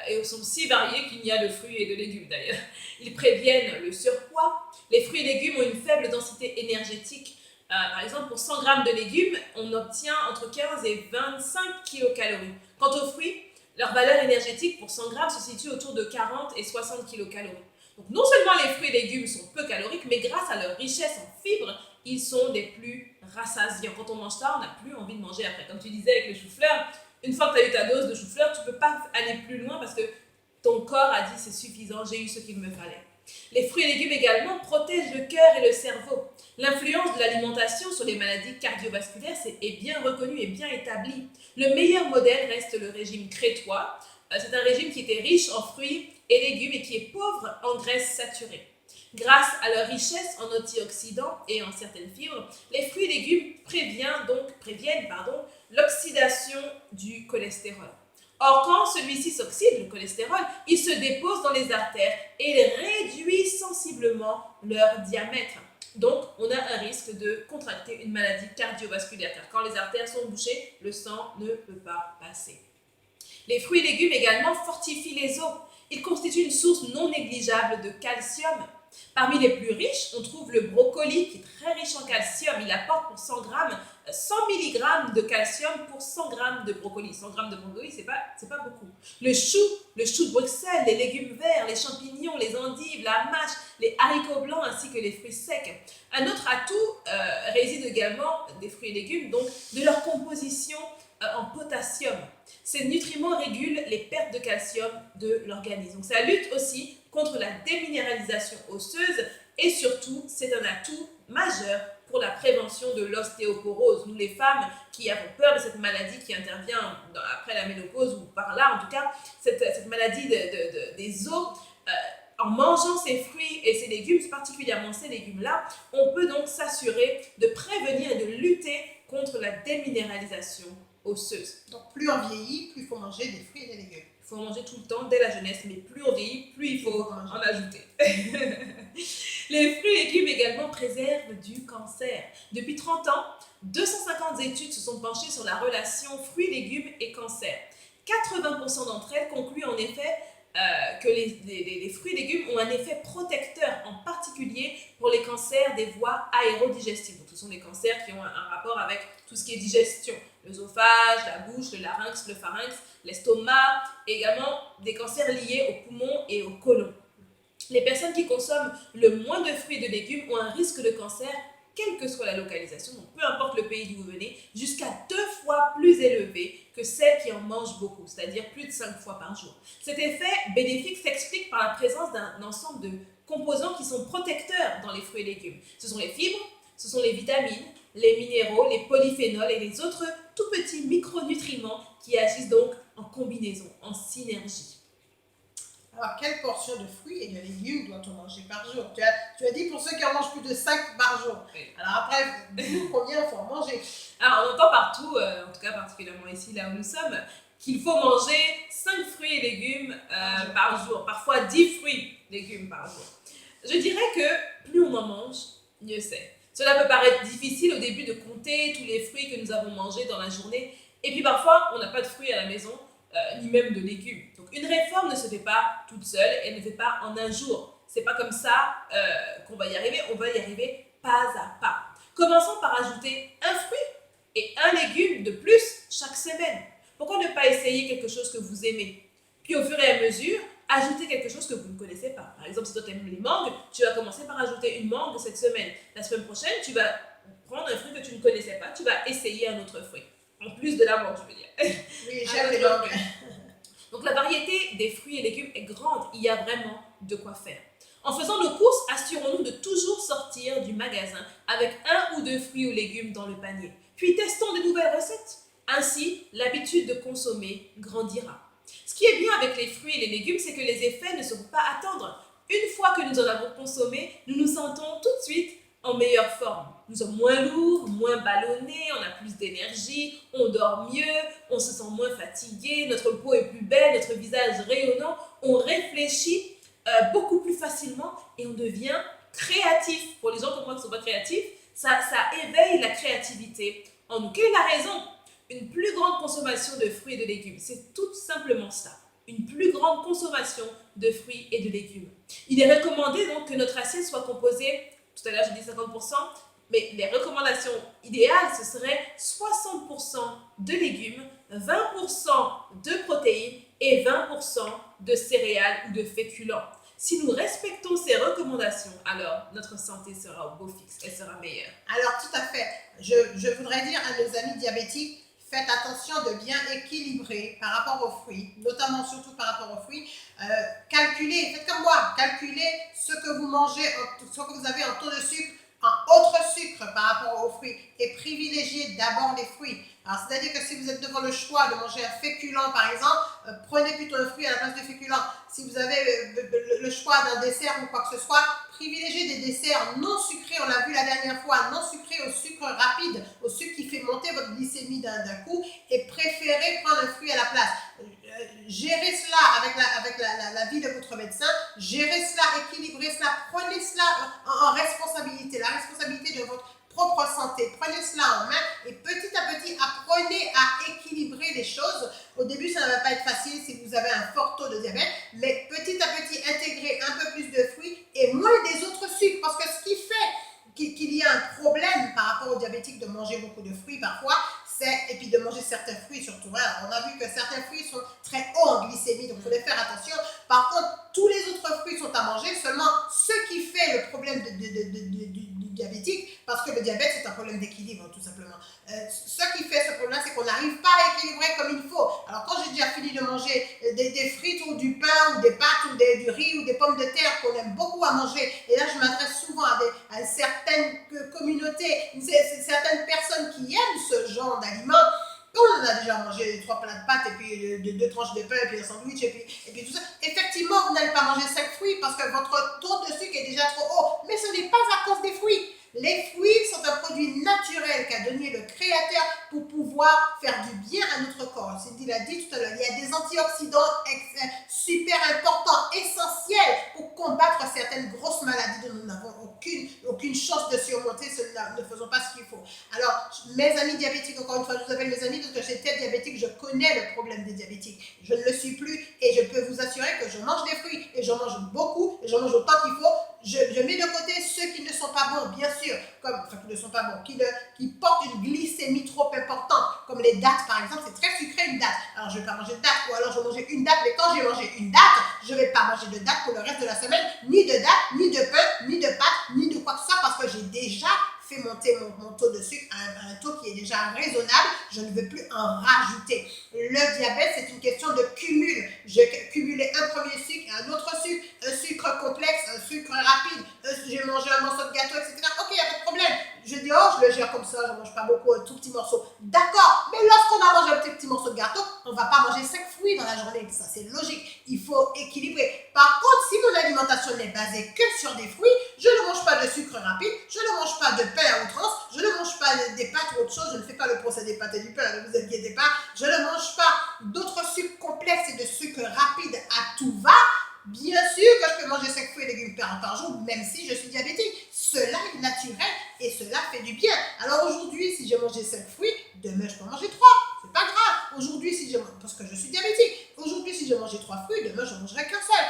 Et ils sont si variés qu'il y a de fruits et de légumes d'ailleurs. Ils préviennent le surpoids. Les fruits et légumes ont une faible densité énergétique. Par exemple, pour 100 grammes de légumes, on obtient entre 15 et 25 kilocalories. Quant aux fruits, leur valeur énergétique pour 100 grammes se situe autour de 40 et 60 kilocalories. Donc non seulement les fruits et légumes sont peu caloriques, mais grâce à leur richesse en fibres, ils sont des plus rassasiants. Quand on mange ça, on n'a plus envie de manger après. Comme tu disais avec les choux-fleurs, une fois que tu as eu ta dose de chou-fleur, tu ne peux pas aller plus loin parce que ton corps a dit c'est suffisant, j'ai eu ce qu'il me fallait. Les fruits et légumes également protègent le cœur et le cerveau. L'influence de l'alimentation sur les maladies cardiovasculaires est bien reconnue et bien établie. Le meilleur modèle reste le régime crétois. C'est un régime qui était riche en fruits et légumes et qui est pauvre en graisses saturées. Grâce à leur richesse en antioxydants et en certaines fibres, les fruits et légumes préviennent l'oxydation du cholestérol. Or, quand celui-ci s'oxyde, le cholestérol, il se dépose dans les artères et il réduit sensiblement leur diamètre. Donc, on a un risque de contracter une maladie cardiovasculaire, car quand les artères sont bouchées, le sang ne peut pas passer. Les fruits et légumes également fortifient les os. Ils constituent une source non négligeable de calcium. Parmi les plus riches, on trouve le brocoli qui est très riche en calcium. Il apporte pour 100 grammes 100 mg de calcium pour 100 grammes de brocoli. 100 grammes de brocoli, c'est pas beaucoup. Le chou de Bruxelles, les légumes verts, les champignons, les endives, la mâche, les haricots blancs ainsi que les fruits secs. Un autre atout réside également des fruits et légumes, donc de leur composition en potassium. Ces nutriments régulent les pertes de calcium de l'organisme. Donc ça lutte aussi contre la déminéralisation osseuse et surtout, c'est un atout majeur pour la prévention de l'ostéoporose. Nous, les femmes qui avons peur de cette maladie qui intervient après la ménopause ou par là, en tout cas, cette maladie des os, en mangeant ces fruits et ces légumes, particulièrement ces légumes-là, on peut donc s'assurer de prévenir et de lutter contre la déminéralisation osseuse. Donc, plus on vieillit, plus il faut manger des fruits et des légumes. Il faut en manger tout le temps, dès la jeunesse, mais plus on vieillit, plus il faut en ajouter. Les fruits et légumes également préservent du cancer. Depuis 30 ans, 250 études se sont penchées sur la relation fruits, légumes et cancer. 80% d'entre elles concluent en effet que les fruits et légumes ont un effet protecteur, en particulier pour les cancers des voies aérodigestives. Donc, ce sont des cancers qui ont un rapport avec tout ce qui est digestion, l'œsophage, la bouche, le larynx, le pharynx, l'estomac, et également des cancers liés aux poumons et au côlon. Les personnes qui consomment le moins de fruits et de légumes ont un risque de cancer, quelle que soit la localisation, donc peu importe le pays d'où vous venez, jusqu'à 2 fois plus élevé que celles qui en mangent beaucoup, c'est-à-dire plus de 5 fois par jour. Cet effet bénéfique s'explique par la présence d'un ensemble de composants qui sont protecteurs dans les fruits et légumes. Ce sont les fibres, ce sont les vitamines, les minéraux, les polyphénols et les autres tout petits micronutriments qui agissent donc en combinaison, en synergie. Alors, quelle portion de fruits et de légumes doit-on manger par jour? Tu as dit pour ceux qui en mangent plus de 5 par jour. Oui. Alors après, combien il faut en manger? Alors, on entend partout, en tout cas particulièrement ici, là où nous sommes, qu'il faut manger 5 fruits et légumes par jour, parfois 10 fruits et légumes par jour. Je dirais que plus on en mange, mieux c'est. Cela peut paraître difficile au début de compter tous les fruits que nous avons mangés dans la journée, et puis parfois on n'a pas de fruits à la maison, ni même de légumes. Donc une réforme ne se fait pas toute seule, elle ne se fait pas en un jour. C'est pas comme ça qu'on va y arriver, on va y arriver pas à pas. Commençons par ajouter un fruit et un légume de plus chaque semaine. Pourquoi ne pas essayer quelque chose que vous aimez? Puis au fur et à mesure, ajouter quelque chose que vous ne connaissez pas. Par exemple, si toi tu aimes les mangues, tu vas commencer par ajouter une mangue cette semaine. La semaine prochaine, tu vas prendre un fruit que tu ne connaissais pas, tu vas essayer un autre fruit. En plus de la mangue, je veux dire. Oui, j'aime les mangues. Donc la variété des fruits et légumes est grande, il y a vraiment de quoi faire. En faisant nos courses, assurons-nous de toujours sortir du magasin avec 1 ou 2 fruits ou légumes dans le panier. Puis testons de nouvelles recettes. Ainsi, l'habitude de consommer grandira. Ce qui est bien avec les fruits et les légumes, c'est que les effets ne seront pas à attendre. Une fois que nous en avons consommé, nous nous sentons tout de suite en meilleure forme. Nous sommes moins lourds, moins ballonnés, on a plus d'énergie, on dort mieux, on se sent moins fatigué, notre peau est plus belle, notre visage rayonnant, on réfléchit beaucoup plus facilement et on devient créatif. Pour les gens comme moi qui ne sont pas créatifs, ça éveille la créativité en nous. Quelle est la raison? Une plus grande consommation de fruits et de légumes. C'est tout simplement ça. Une plus grande consommation de fruits et de légumes. Il est recommandé donc que notre assiette soit composée, tout à l'heure j'ai dit 50%, mais les recommandations idéales, ce serait 60% de légumes, 20% de protéines et 20% de céréales ou de féculents. Si nous respectons ces recommandations, alors notre santé sera au beau fixe, elle sera meilleure. Alors, tout à fait. Je voudrais dire à nos amis diabétiques, faites attention de bien équilibrer par rapport aux fruits, notamment surtout par rapport aux fruits. Calculez, faites comme moi, calculez ce que vous mangez, ce que vous avez en taux de sucre, en autre sucre par rapport aux fruits et privilégiez d'abord les fruits. Alors, c'est-à-dire que si vous êtes devant le choix de manger un féculent, par exemple, prenez plutôt un fruit à la place du féculent. Si vous avez le choix d'un dessert ou quoi que ce soit, privilégiez des desserts non sucrés, on l'a vu la dernière fois, non sucrés au sucre rapide, au sucre qui fait monter votre glycémie d'un coup, et préférez prendre un fruit à la place. Gérez cela avec la vie de votre médecin, gérez cela, équilibrez cela, prenez cela en responsabilité, la responsabilité de votre propre santé. Prenez cela en main et petit à petit, apprenez à équilibrer les choses. Au début, ça ne va pas être facile si vous avez un fort taux de diabète, mais petit à petit, intégrez un peu plus de fruits et moins des autres sucres. Parce que ce qui fait qu'il y a un problème par rapport aux diabétiques de manger beaucoup de fruits parfois, et puis de manger certains fruits surtout. Alors, on a vu que certains fruits sont très hauts en glycémie, donc il faut les faire attention. Par contre, tous les autres fruits sont à manger, seulement ce qui fait le problème du diabétique, parce que le diabète c'est un problème d'équilibre tout simplement. Ce qui fait ce problème, c'est qu'on n'arrive pas à équilibrer comme il faut. Alors quand j'ai déjà fini de manger des frites ou du pain ou des pâtes ou du riz ou des pommes de terre qu'on aime beaucoup à manger, et là je m'adresse souvent à certaines communautés, certaines personnes qui aiment ce genre d'aliments. On a déjà mangé 3 plats de pâtes et puis 2 tranches de pain et puis un sandwich et puis tout ça. Effectivement, vous n'allez pas manger 5 fruits parce que votre taux de sucre est déjà trop haut. Mais ce n'est pas à cause des fruits. Les fruits sont un produit naturel qu'a donné le Créateur pour pouvoir faire du bien à notre corps. Cindy l'a dit tout à l'heure, il y a des antioxydants super importants, essentiels pour combattre certaines grosses maladies dont nous n'avons aucune chance de surmonter. Ne faisons pas ce qu'il faut. Alors, mes amis diabétiques, encore une fois, je vous appelle mes amis parce que j'étais diabétique, je connais le problème des diabétiques. Je ne le suis plus et je peux vous assurer que je mange des fruits et j'en mange beaucoup et j'en mange autant qu'il faut. Je mets de côté ceux qui ne sont pas bons, bien sûr, qui ne sont pas bons, qui portent une glycémie trop importante, comme les dattes par exemple, c'est très sucré une date. Alors je ne vais pas manger de date, ou alors je vais manger une date, mais quand j'ai mangé une date, je ne vais pas manger de date pour le reste de la semaine, ni de date, ni de pain, ni de pâtes, ni de quoi que ce soit, parce que j'ai déjà fait monter mon taux de sucre à un taux qui est déjà raisonnable, je ne veux plus en rajouter. Le diabète, c'est une question de cumul. Je cumulais un premier sucre, un autre sucre, un sucre complexe, un sucre rapide, j'ai mangé un morceau de gâteau, etc. Ok, il n'y a pas de problème. Je dis, oh, je le gère comme ça, je ne mange pas beaucoup, un tout petit morceau. D'accord, mais lorsqu'on a mangé un petit morceau de gâteau, on ne va pas manger 5 fruits dans la journée. Ça, c'est logique. Il faut équilibrer. Par contre, si mon alimentation n'est basée que sur des fruits, je ne mange pas de sucre rapide, je ne mange pas de pain à outrance, je ne mange pas des pâtes ou autre chose, je ne fais pas le procès des pâtes et du pain, ne vous inquiétez pas, je ne mange pas d'autres sucres complexes et de sucre rapide à tout va. Bien sûr que je peux manger 5 fruits et légumes par jour, même si je suis diabétique. Cela est naturel et cela fait du bien. Alors aujourd'hui, si j'ai mangé 5 fruits, demain je peux en manger 3. C'est pas grave. Aujourd'hui, parce que je suis diabétique, aujourd'hui, si j'ai mangé 3 fruits, demain je ne mangerai qu'un seul.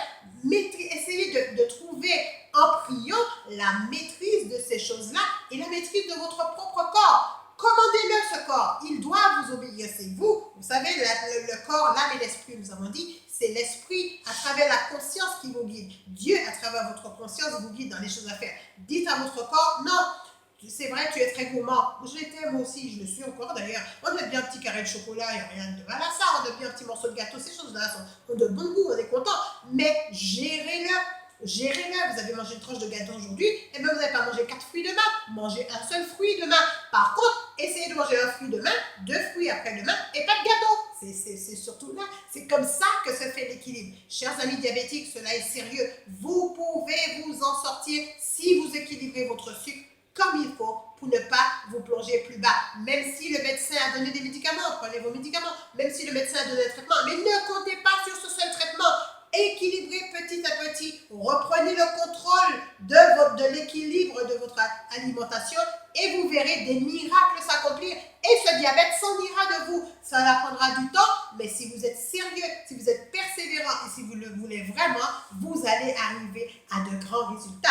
Mais essayez de trouver en priant la maîtrise de ces choses-là et la maîtrise de votre propre corps. Commandez-le ce corps, il doit vous obéir, c'est vous. Vous savez, le corps, l'âme et l'esprit, nous avons dit, c'est l'esprit à travers la conscience qui vous guide. Dieu, à travers votre conscience, vous guide dans les choses à faire. Dites à votre corps, non, c'est vrai, tu es très gourmand. Je l'étais, moi aussi, je le suis encore d'ailleurs. On aime bien un petit carré de chocolat, il n'y a rien de mal à ça. On aime bien un petit morceau de gâteau, ces choses-là ont de bon goût, on est content. Mais gérez-le. Gérez-le, vous avez mangé une tranche de gâteau aujourd'hui, et bien vous n'allez pas manger 4 fruits demain, mangez un seul fruit demain. Par contre, essayez de manger un fruit demain, 2 fruits après-demain, et pas de gâteau. C'est surtout là, c'est comme ça que se fait l'équilibre. Chers amis diabétiques, cela est sérieux. Vous pouvez vous en sortir si vous équilibrez votre sucre comme il faut pour ne pas vous plonger plus bas. Même si le médecin a donné des médicaments, prenez vos médicaments. Même si le médecin a donné un traitement, mais ne comptez pas sur ce seul traitement. Équilibrez petit à petit, reprenez le contrôle de l'équilibre de votre alimentation et vous verrez des miracles s'accomplir et ce diabète s'en ira de vous. Ça prendra du temps, mais si vous êtes sérieux, si vous êtes persévérant et si vous le voulez vraiment, vous allez arriver à de grands résultats.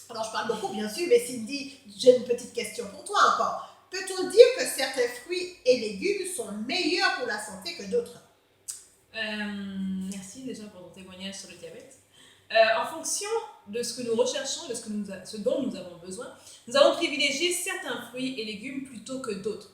Alors je parle beaucoup bien sûr, mais Cindy, j'ai une petite question pour toi encore. Peut-on dire que certains fruits et légumes sont meilleurs pour la santé que d'autres? Merci déjà pour ton témoignage sur le diabète. En fonction de ce que nous recherchons, de ce dont nous avons besoin, nous allons privilégier certains fruits et légumes plutôt que d'autres.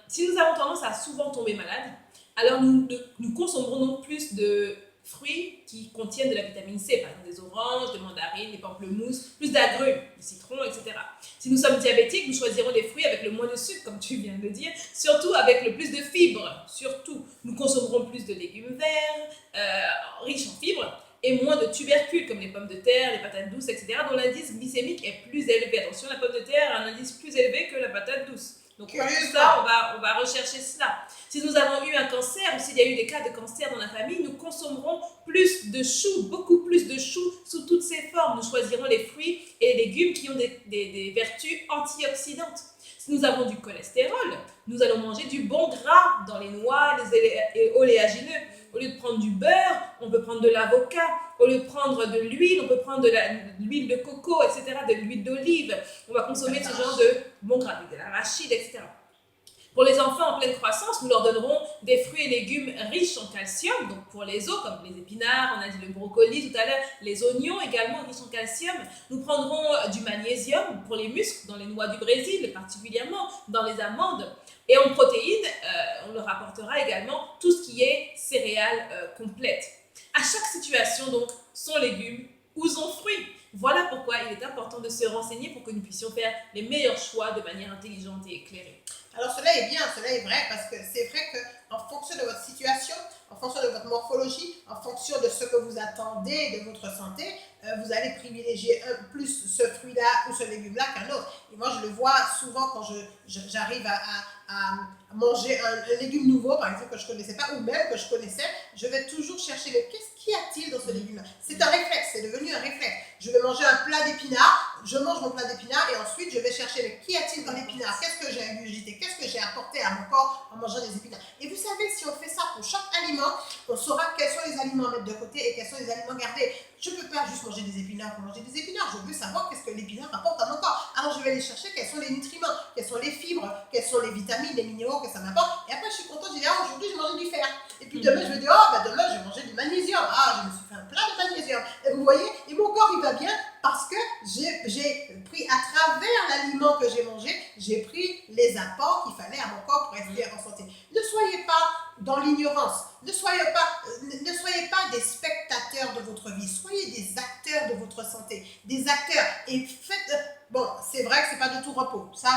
Si nous avons tendance à souvent tomber malade, alors nous consommerons donc plus de fruits qui contiennent de la vitamine C, par exemple des oranges, des mandarines, des pamplemousses, plus d'agrumes, du citron, etc. Si nous sommes diabétiques, nous choisirons des fruits avec le moins de sucre, comme tu viens de le dire, surtout avec le plus de fibres. Surtout, nous consommerons plus de légumes verts, riches en fibres, et moins de tubercules, comme les pommes de terre, les patates douces, etc., dont l'indice glycémique est plus élevé. Attention, la pomme de terre a un indice plus élevé que la patate douce. Donc, pour tout ça, on va rechercher cela. Si nous avons eu un cancer ou s'il y a eu des cas de cancer dans la famille, nous consommerons plus de choux, beaucoup plus de choux sous toutes ses formes. Nous choisirons les fruits et les légumes qui ont des vertus antioxydantes. Si nous avons du cholestérol, nous allons manger du bon gras dans les noix, les oléagineux. Au lieu de prendre du beurre, on peut prendre de l'avocat. Au lieu de prendre de l'huile, on peut prendre de l'huile de coco, etc., de l'huile d'olive. On va consommer ce genre de bon gras, de l'arachide, etc. Pour les enfants en pleine croissance, nous leur donnerons des fruits et légumes riches en calcium, donc pour les os, comme les épinards, on a dit le brocoli tout à l'heure, les oignons également riches en calcium. Nous prendrons du magnésium pour les muscles, dans les noix du Brésil, particulièrement dans les amandes. Et en protéines, on leur apportera également tout ce qui est céréales complètes. À chaque situation, donc, son légume ou son fruit. Voilà pourquoi il est important de se renseigner pour que nous puissions faire les meilleurs choix de manière intelligente et éclairée. Alors cela est bien, cela est vrai, parce que c'est vrai qu'en fonction de votre situation, en fonction de votre morphologie, en fonction de ce que vous attendez de votre santé, vous allez privilégier plus ce fruit-là ou ce légume-là qu'un autre. Et moi, je le vois souvent quand j'arrive à manger un légume nouveau, par exemple, que je ne connaissais pas, ou même que je connaissais, je vais toujours chercher qu'est-ce qu'y a-t-il dans ce légume-là. C'est un réflexe, c'est devenu un réflexe. Je vais manger un plat d'épinards, je mange mon plat d'épinards et ensuite je vais chercher mais qu'y a-t-il dans l'épinard? Qu'est-ce que j'ai ingurgité? Qu'est-ce que j'ai apporté à mon corps en mangeant des épinards? Et vous savez, si on fait ça pour chaque aliment, on saura quels sont les aliments à mettre de côté et quels sont les aliments gardés. Je ne peux pas juste manger des épinards pour manger des épinards. Je veux savoir qu'est-ce que l'épinard apporte à mon corps. Alors je vais aller chercher quels sont les nutriments, quelles sont les fibres, quelles sont les vitamines, les minéraux que ça m'apporte. Et après, je suis contente, je dis, ah, aujourd'hui, je mangeais du fer. Et puis demain, je me dis, oh, bah, demain, je vais manger du magnésium. Ah, je me suis fait un plat de magnésium. Et vous voyez, et mon corps, il va bien parce que j'ai pris, à travers l'aliment que j'ai mangé, j'ai pris les apports qu'il fallait à mon corps pour rester en santé. Ne soyez pas dans l'ignorance. Ne soyez pas des spectateurs de votre vie. Soyez des acteurs de votre santé. Des acteurs. Et faites... Bon, c'est vrai que c'est pas de tout repos. Ça,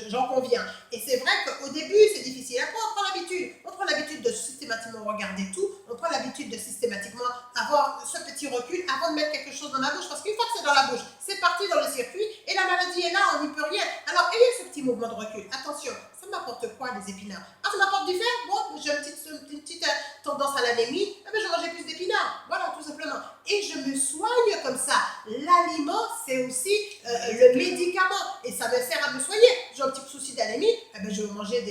j'en conviens. Et c'est vrai qu'au début, c'est difficile. Après, on prend l'habitude. On prend l'habitude de systématiquement regarder tout. On prend l'habitude de systématiquement avoir ce petit recul avant de mettre quelque chose dans la bouche. Parce qu'une fois que c'est dans la bouche, c'est parti dans le circuit et la maladie est là, on n'y peut rien. Alors, ayez ce petit mouvement de recul. Attention, ça m'apporte quoi les épinards? Ah, ça m'apporte du fer? Bon, j'ai une petite tendance à l'anémie. Eh bien, je vais manger plus d'épinards. Voilà, tout simplement. Et je me soigne comme ça. L'aliment, c'est aussi le médicament. Et ça me sert à me soigner. J'ai un petit souci d'anémie, eh bien, je vais manger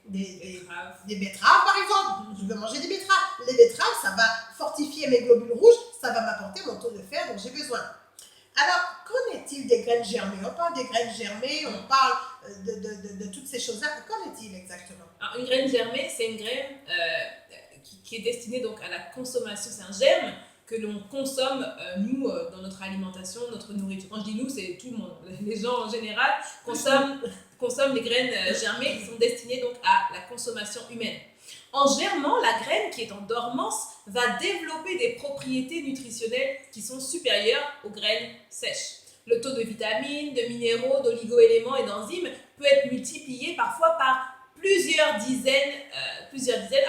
des betteraves, par exemple. Je vais manger des betteraves. Les betteraves, ça va fortifier mes globules rouges. Ça va m'apporter mon taux de fer dont j'ai besoin. Alors, qu'en est-il des graines germées? On parle des graines germées, on parle de toutes ces choses-là. Qu'en est-il exactement? Alors, une graine germée, c'est une graine qui est destinée donc à la consommation. C'est un germe que l'on consomme, nous, dans notre alimentation, notre nourriture. Quand je dis nous, c'est tout le monde. Les gens en général consomment des graines germées qui sont destinées donc à la consommation humaine. En germant, la graine qui est en dormance va développer des propriétés nutritionnelles qui sont supérieures aux graines sèches. Le taux de vitamines, de minéraux, d'oligo-éléments et d'enzymes peut être multiplié parfois par plusieurs dizaines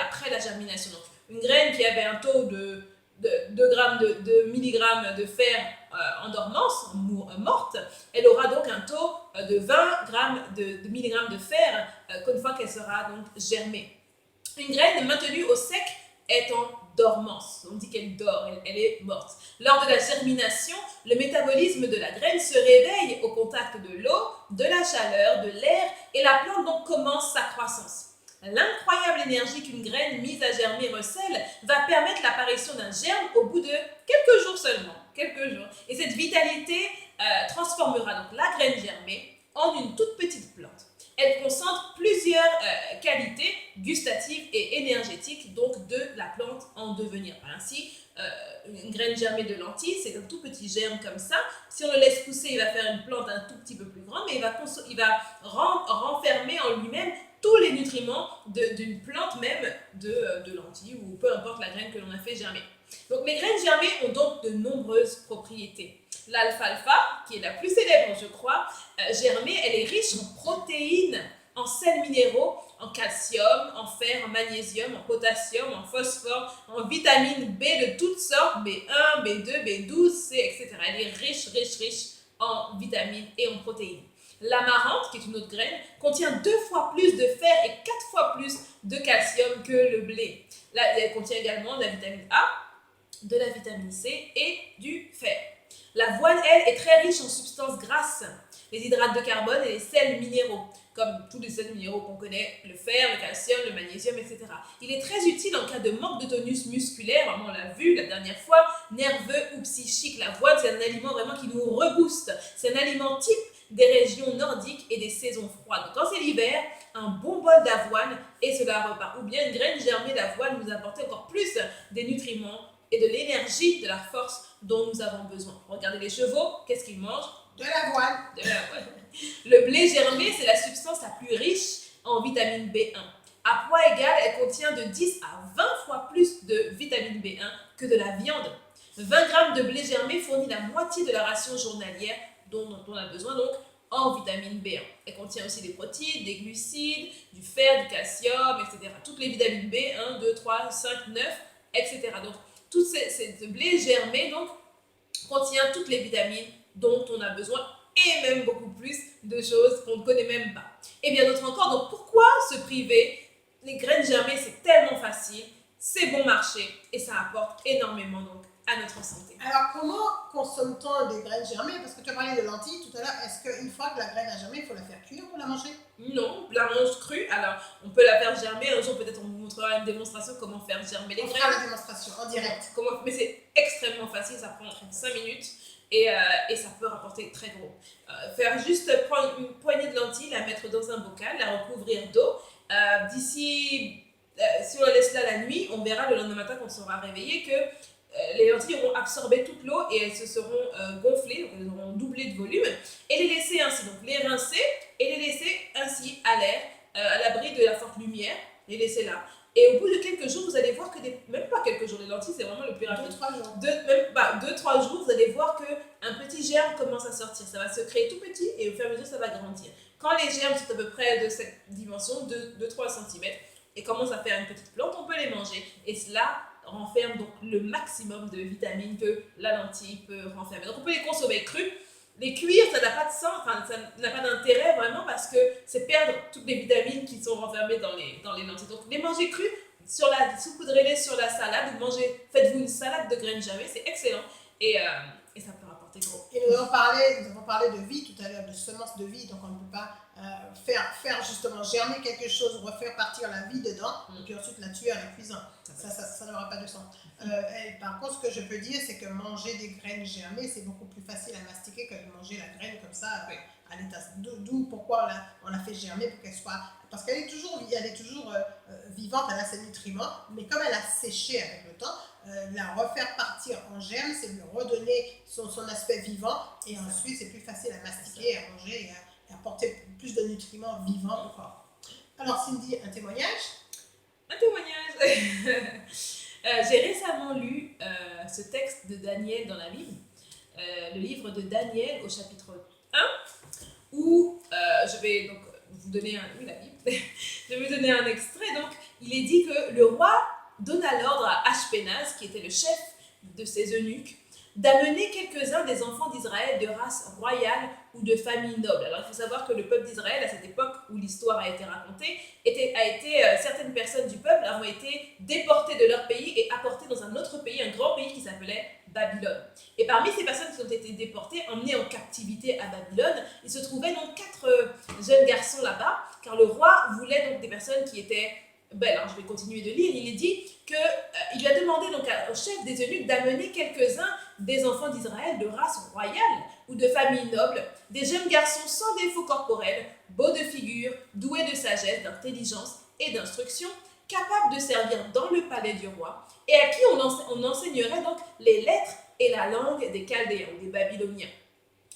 après la germination. Donc, une graine qui avait un taux de milligrammes de fer en dormance, morte, elle aura donc un taux de 20 grammes de milligrammes de fer une fois qu'elle sera donc germée. Une graine maintenue au sec est en dormance. On dit qu'elle dort, elle est morte. Lors de la germination, le métabolisme de la graine se réveille au contact de l'eau, de la chaleur, de l'air et la plante donc commence sa croissance. L'incroyable énergie qu'une graine mise à germer recèle va permettre l'apparition d'un germe au bout de quelques jours seulement. Et cette vitalité transformera donc la graine germée en une toute petite plante. Elle concentre plusieurs qualités gustatives et énergétiques donc de la plante en devenir. Ainsi, une graine germée de lentilles, c'est un tout petit germe comme ça. Si on le laisse pousser, il va faire une plante un tout petit peu plus grande, mais il va renfermer en lui-même tous les nutriments d'une plante même de lentilles ou peu importe la graine que l'on a fait germer. Donc les graines germées ont donc de nombreuses propriétés. L'alfalfa, qui est la plus célèbre je crois, germée, elle est riche en protéines, en sels minéraux, en calcium, en fer, en magnésium, en potassium, en phosphore, en vitamines B de toutes sortes, B1, B2, B12, C, etc. Elle est riche en vitamines et en protéines. L'amarante, qui est une autre graine, contient 2 fois plus de fer et 4 fois plus de calcium que le blé. Là, elle contient également de la vitamine A, de la vitamine C et du fer. L'avoine, elle, est très riche en substances grasses, les hydrates de carbone et les sels minéraux, comme tous les sels minéraux qu'on connaît, le fer, le calcium, le magnésium, etc. Il est très utile en cas de manque de tonus musculaire, vraiment on l'a vu la dernière fois, nerveux ou psychique. L'avoine, c'est un aliment vraiment qui nous rebooste. C'est un aliment type des régions nordiques et des saisons froides. Donc, quand c'est l'hiver, un bon bol d'avoine et cela repart. Ou bien une graine germée d'avoine nous apporte encore plus des nutriments et de l'énergie, de la force dont nous avons besoin. Regardez les chevaux, qu'est-ce qu'ils mangent? De l'avoine. Le blé germé, c'est la substance la plus riche en vitamine B1. À poids égal, elle contient de 10 à 20 fois plus de vitamine B1 que de la viande. 20 grammes de blé germé fournit la moitié de la ration journalière dont on a besoin donc en vitamine B1. Elle contient aussi des protéines, des glucides, du fer, du calcium, etc. Toutes les vitamines B, 1, 2, 3, 5, 9, etc. Donc, tout ce blé germé donc, contient toutes les vitamines dont on a besoin et même beaucoup plus de choses qu'on ne connaît même pas. Et bien d'autres encore, donc pourquoi se priver? Les graines germées, c'est tellement facile, c'est bon marché et ça apporte énormément donc à notre santé. Alors, comment consomme-t-on des graines germées? Parce que tu as parlé de lentilles tout à l'heure. Est-ce qu'une fois que la graine a germé, il faut la faire cuire pour la manger? Non, la mange crue. Alors, on peut la faire germer. Un jour, peut-être, on vous montrera une démonstration comment faire germer les On graines. fera la démonstration en direct. Mais c'est extrêmement facile, ça prend 5 minutes et ça peut rapporter très gros. Faire juste prendre une poignée de lentilles, la mettre dans un bocal, la recouvrir d'eau. Si on la laisse là la nuit, on verra le lendemain matin quand on sera réveillé que les lentilles auront absorbé toute l'eau et elles se seront gonflées, donc elles auront doublé de volume. Et les laisser ainsi, donc les rincer et les laisser ainsi à l'air, à l'abri de la forte lumière, les laisser là. Et au bout de quelques jours, vous allez voir que, même pas quelques jours, les lentilles c'est vraiment le plus rapide. 2-3 jours. Même pas 2-3 jours, vous allez voir qu'un petit germe commence à sortir. Ça va se créer tout petit et au fur et à mesure, ça va grandir. Quand les germes sont à peu près de cette dimension, 2-3 cm, et commencent à faire une petite plante, on peut les manger. Et cela renferme donc le maximum de vitamines que la lentille peut renfermer. Donc on peut les consommer crus. Les cuire, ça n'a pas de sens, ça n'a pas d'intérêt vraiment parce que c'est perdre toutes les vitamines qui sont renfermées dans les lentilles. Donc les manger crus, saupoudrez-les sur la salade, faites-vous une salade de graines germées, c'est excellent et ça peut rapporter gros. Et nous avons parlé de vie tout à l'heure, de semences de vie, donc on ne peut pas faire justement germer quelque chose, refaire partir la vie dedans, et puis ensuite la tuer à la cuisson. Ça n'aura pas de sens. Par contre, ce que je peux dire, c'est que manger des graines germées, c'est beaucoup plus facile à mastiquer que de manger la graine comme ça à l'état. D'où pourquoi on la fait germer pour qu'elle soit... Parce qu'elle est toujours vivante, elle a ses nutriments, mais comme elle a séché avec le temps, la refaire partir en germe, c'est lui redonner son aspect vivant, et ensuite c'est plus facile à mastiquer, à manger et à apporter plus de nutriments vivants encore. Alors Cindy, un témoignage? Un témoignage. J'ai récemment lu ce texte de Daniel dans la Bible, le livre de Daniel au chapitre 1, où je vais donc vous donner la Bible. Je vais vous donner un extrait. Donc, il est dit que le roi donna l'ordre à Ashpenaz, qui était le chef de ses eunuques, d'amener quelques-uns des enfants d'Israël de race royale ou de famille noble. Alors, il faut savoir que le peuple d'Israël, à cette époque où l'histoire a été racontée, certaines personnes du peuple ont été déportées de leur pays et apportées dans un autre pays, un grand pays qui s'appelait Babylone. Et parmi ces personnes qui ont été déportées, emmenées en captivité à Babylone, il se trouvait donc 4 jeunes garçons là-bas, car le roi voulait donc des personnes qui étaient belles. Alors, je vais continuer de lire. Il est dit qu'il lui a demandé donc au chef des eunuques d'amener quelques-uns des enfants d'Israël de race royale ou de famille noble, des jeunes garçons sans défaut corporel, beaux de figure, doués de sagesse, d'intelligence et d'instruction, capables de servir dans le palais du roi, et à qui on enseignerait donc les lettres et la langue des Chaldéens ou des Babyloniens.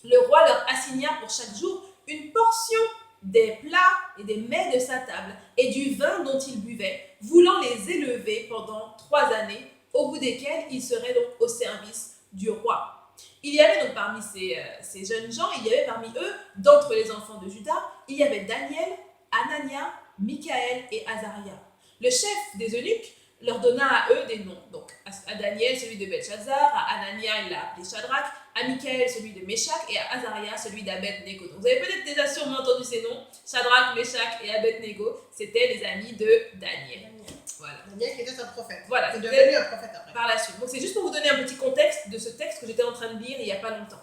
Le roi leur assigna pour chaque jour une portion des plats et des mets de sa table et du vin dont ils buvaient, voulant les élever pendant 3 années, au bout desquelles ils seraient donc au service du roi. Il y avait donc parmi ces jeunes gens, il y avait parmi eux, d'entre les enfants de Juda, il y avait Daniel, Anania, Michaël et Azaria. Le chef des eunuques leur donna à eux des noms. Donc à Daniel, celui de Belshazzar, à Anania, il l'a appelé Shadrach, à Michaël, celui de Meshach, et à Azaria, celui d'Abed-Nego. Donc vous avez peut-être déjà sûrement entendu ces noms. Shadrach, Meshach et Abed-Nego, c'était les amis de Daniel. Voilà. Daniel qui était un prophète. Voilà. Qui est devenu un prophète après. Par la suite. Donc c'est juste pour vous donner un petit contexte de ce texte que j'étais en train de lire il n'y a pas longtemps.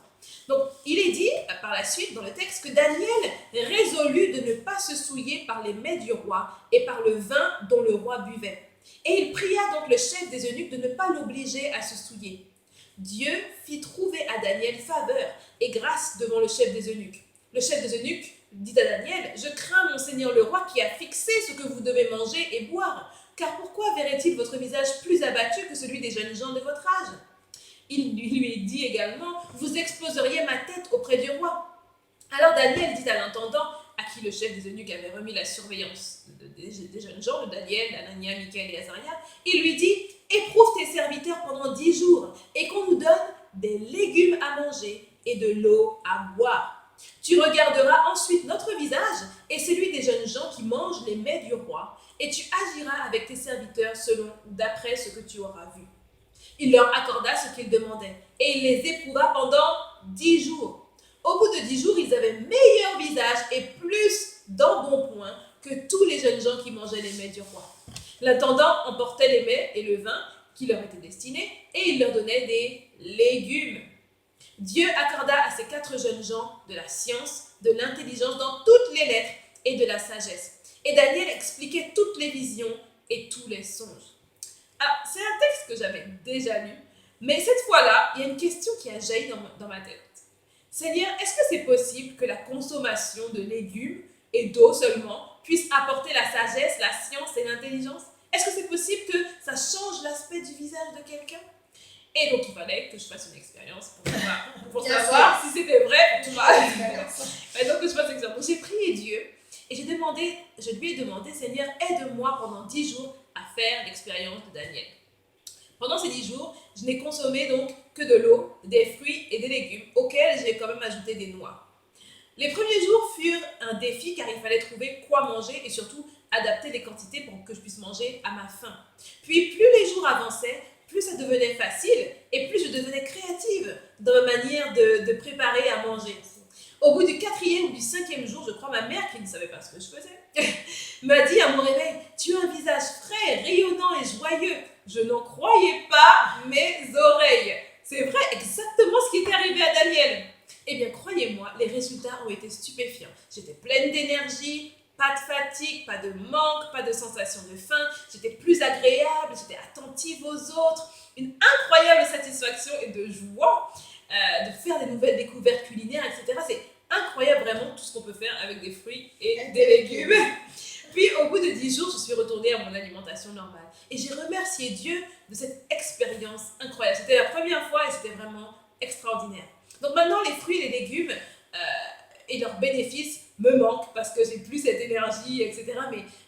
Donc il est dit par la suite dans le texte que Daniel résolut de ne pas se souiller par les mets du roi et par le vin dont le roi buvait. Et il pria donc le chef des eunuques de ne pas l'obliger à se souiller. Dieu fit trouver à Daniel faveur et grâce devant le chef des eunuques. Le chef des eunuques dit à Daniel: « Je crains mon seigneur le roi qui a fixé ce que vous devez manger et boire. Car pourquoi verrait-il votre visage plus abattu que celui des jeunes gens de votre âge ?» Il lui dit également: « Vous exposeriez ma tête auprès du roi. » Alors Daniel dit à l'intendant, à qui le chef des eunuques avait remis la surveillance des jeunes gens, de Daniel, Anania, Michaël et Azaria, il lui dit: « Éprouve tes serviteurs pendant 10 jours, et qu'on nous donne des légumes à manger et de l'eau à boire. Tu regarderas ensuite notre visage et celui des jeunes gens qui mangent les mets du roi, et tu agiras avec tes serviteurs d'après ce que tu auras vu. » Il leur accorda ce qu'ils demandaient, et il les éprouva pendant 10 jours. Au bout de 10 jours, ils avaient meilleur visage et plus d'embonpoint que tous les jeunes gens qui mangeaient les mets du roi. L'intendant emportait les mets et le vin, qui leur étaient destinés et il leur donnait des légumes. Dieu accorda à ces 4 jeunes gens de la science, de l'intelligence dans toutes les lettres et de la sagesse. Et Daniel expliquait toutes les visions et tous les songes. Ah, c'est un texte que j'avais déjà lu, mais cette fois-là, il y a une question qui a jailli dans ma tête. Seigneur, est-ce que c'est possible que la consommation de légumes et d'eau seulement puisse apporter la sagesse, la science et l'intelligence? Est-ce que c'est possible que ça change l'aspect du visage de quelqu'un? Et donc, il fallait que je fasse une expérience pour savoir si c'était vrai ou pas. Et donc, que je fasse une expérience. Donc, j'ai prié Dieu et je lui ai demandé, Seigneur, aide-moi pendant 10 jours à faire l'expérience de Daniel. Pendant ces 10 jours, je n'ai consommé donc que de l'eau, des fruits et des légumes, auxquels j'ai quand même ajouté des noix. Les premiers jours furent un défi car il fallait trouver quoi manger et surtout adapter les quantités pour que je puisse manger à ma faim. Puis plus les jours avançaient, plus ça devenait facile et plus je devenais créative dans ma manière de préparer à manger. Au bout du 4e ou du 5e jour, je crois, ma mère, qui ne savait pas ce que je faisais, m'a dit à mon réveil, tu as un visage frais, rayonnant et joyeux. Je n'en croyais pas mes oreilles. C'est vrai, exactement ce qui était arrivé à Daniel. Eh bien, croyez-moi, les résultats ont été stupéfiants. J'étais pleine d'énergie, pas de fatigue, pas de manque, pas de sensation de faim. J'étais plus agréable, j'étais attentive aux autres. Une incroyable satisfaction et de joie de faire des nouvelles découvertes culinaires, etc. C'est incroyable vraiment tout ce qu'on peut faire avec des fruits et des légumes. Puis au bout de 10 jours, je suis retournée à mon alimentation normale. Et j'ai remercié Dieu de cette expérience incroyable. C'était la première fois et c'était vraiment extraordinaire. Donc maintenant, les fruits et les légumes et leurs bénéfices me manquent parce que j'ai plus cette énergie, etc.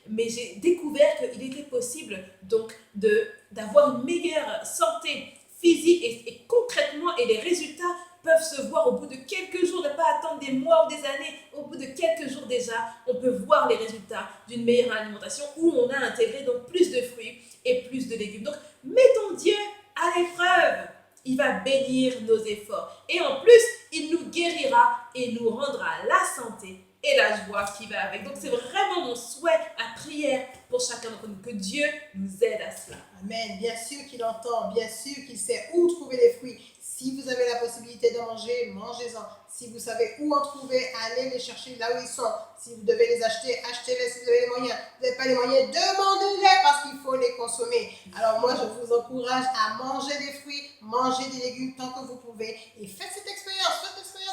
Mais j'ai découvert qu'il était possible donc d'avoir une meilleure santé physique et concrètement, et les résultats peuvent se voir au bout de quelques jours, ne pas attendre des mois ou des années. Au bout de quelques jours déjà, on peut voir les résultats d'une meilleure alimentation où on a intégré donc plus de fruits et plus de légumes. Donc, mettons Dieu à l'épreuve. Il va bénir nos efforts. Et en plus, il nous guérira et nous rendra la santé et la joie qui va avec. Donc, c'est vraiment mon souhait à prière pour chacun d'entre nous, que Dieu nous aide à cela. Amen. Bien sûr qu'il entend, bien sûr qu'il sait où trouver les fruits. Si vous avez la possibilité de manger, mangez-en. Si vous savez où en trouver, allez les chercher là où ils sont. Si vous devez les acheter, achetez-les si vous avez les moyens. Vous n'avez pas les moyens, demandez-les parce qu'il faut les consommer. Alors moi, je vous encourage à manger des fruits, manger des légumes tant que vous pouvez. Et faites cette expérience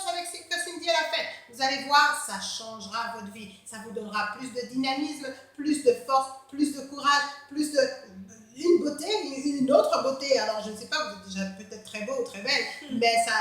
avec ce que Cindy a fait. Vous allez voir, ça changera votre vie. Ça vous donnera plus de dynamisme, plus de force, plus de courage, plus de... une beauté, une autre beauté. Alors, je ne sais pas, vous êtes déjà peut-être très beau ou très belle, mais ça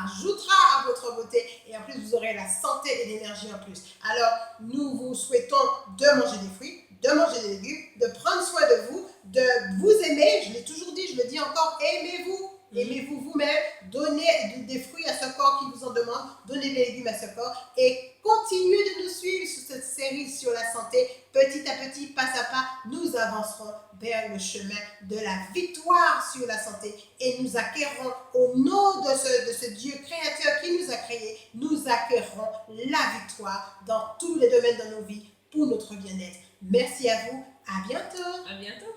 ajoutera à votre beauté. Et en plus, vous aurez la santé et l'énergie en plus. Alors, nous vous souhaitons de manger des fruits, de manger des légumes, de prendre soin de vous aimer. Je l'ai toujours dit, je le dis encore, aimez-vous. Aimez-vous vous-même, donnez des fruits à ce corps qui vous en demande, donnez des légumes à ce corps et continuez de nous suivre sur cette série sur la santé. Petit à petit, pas à pas, nous avancerons vers le chemin de la victoire sur la santé et nous acquérons au nom de ce Dieu créateur qui nous a créés, nous acquérons la victoire dans tous les domaines de nos vies pour notre bien-être. Merci à vous, à bientôt. À bientôt.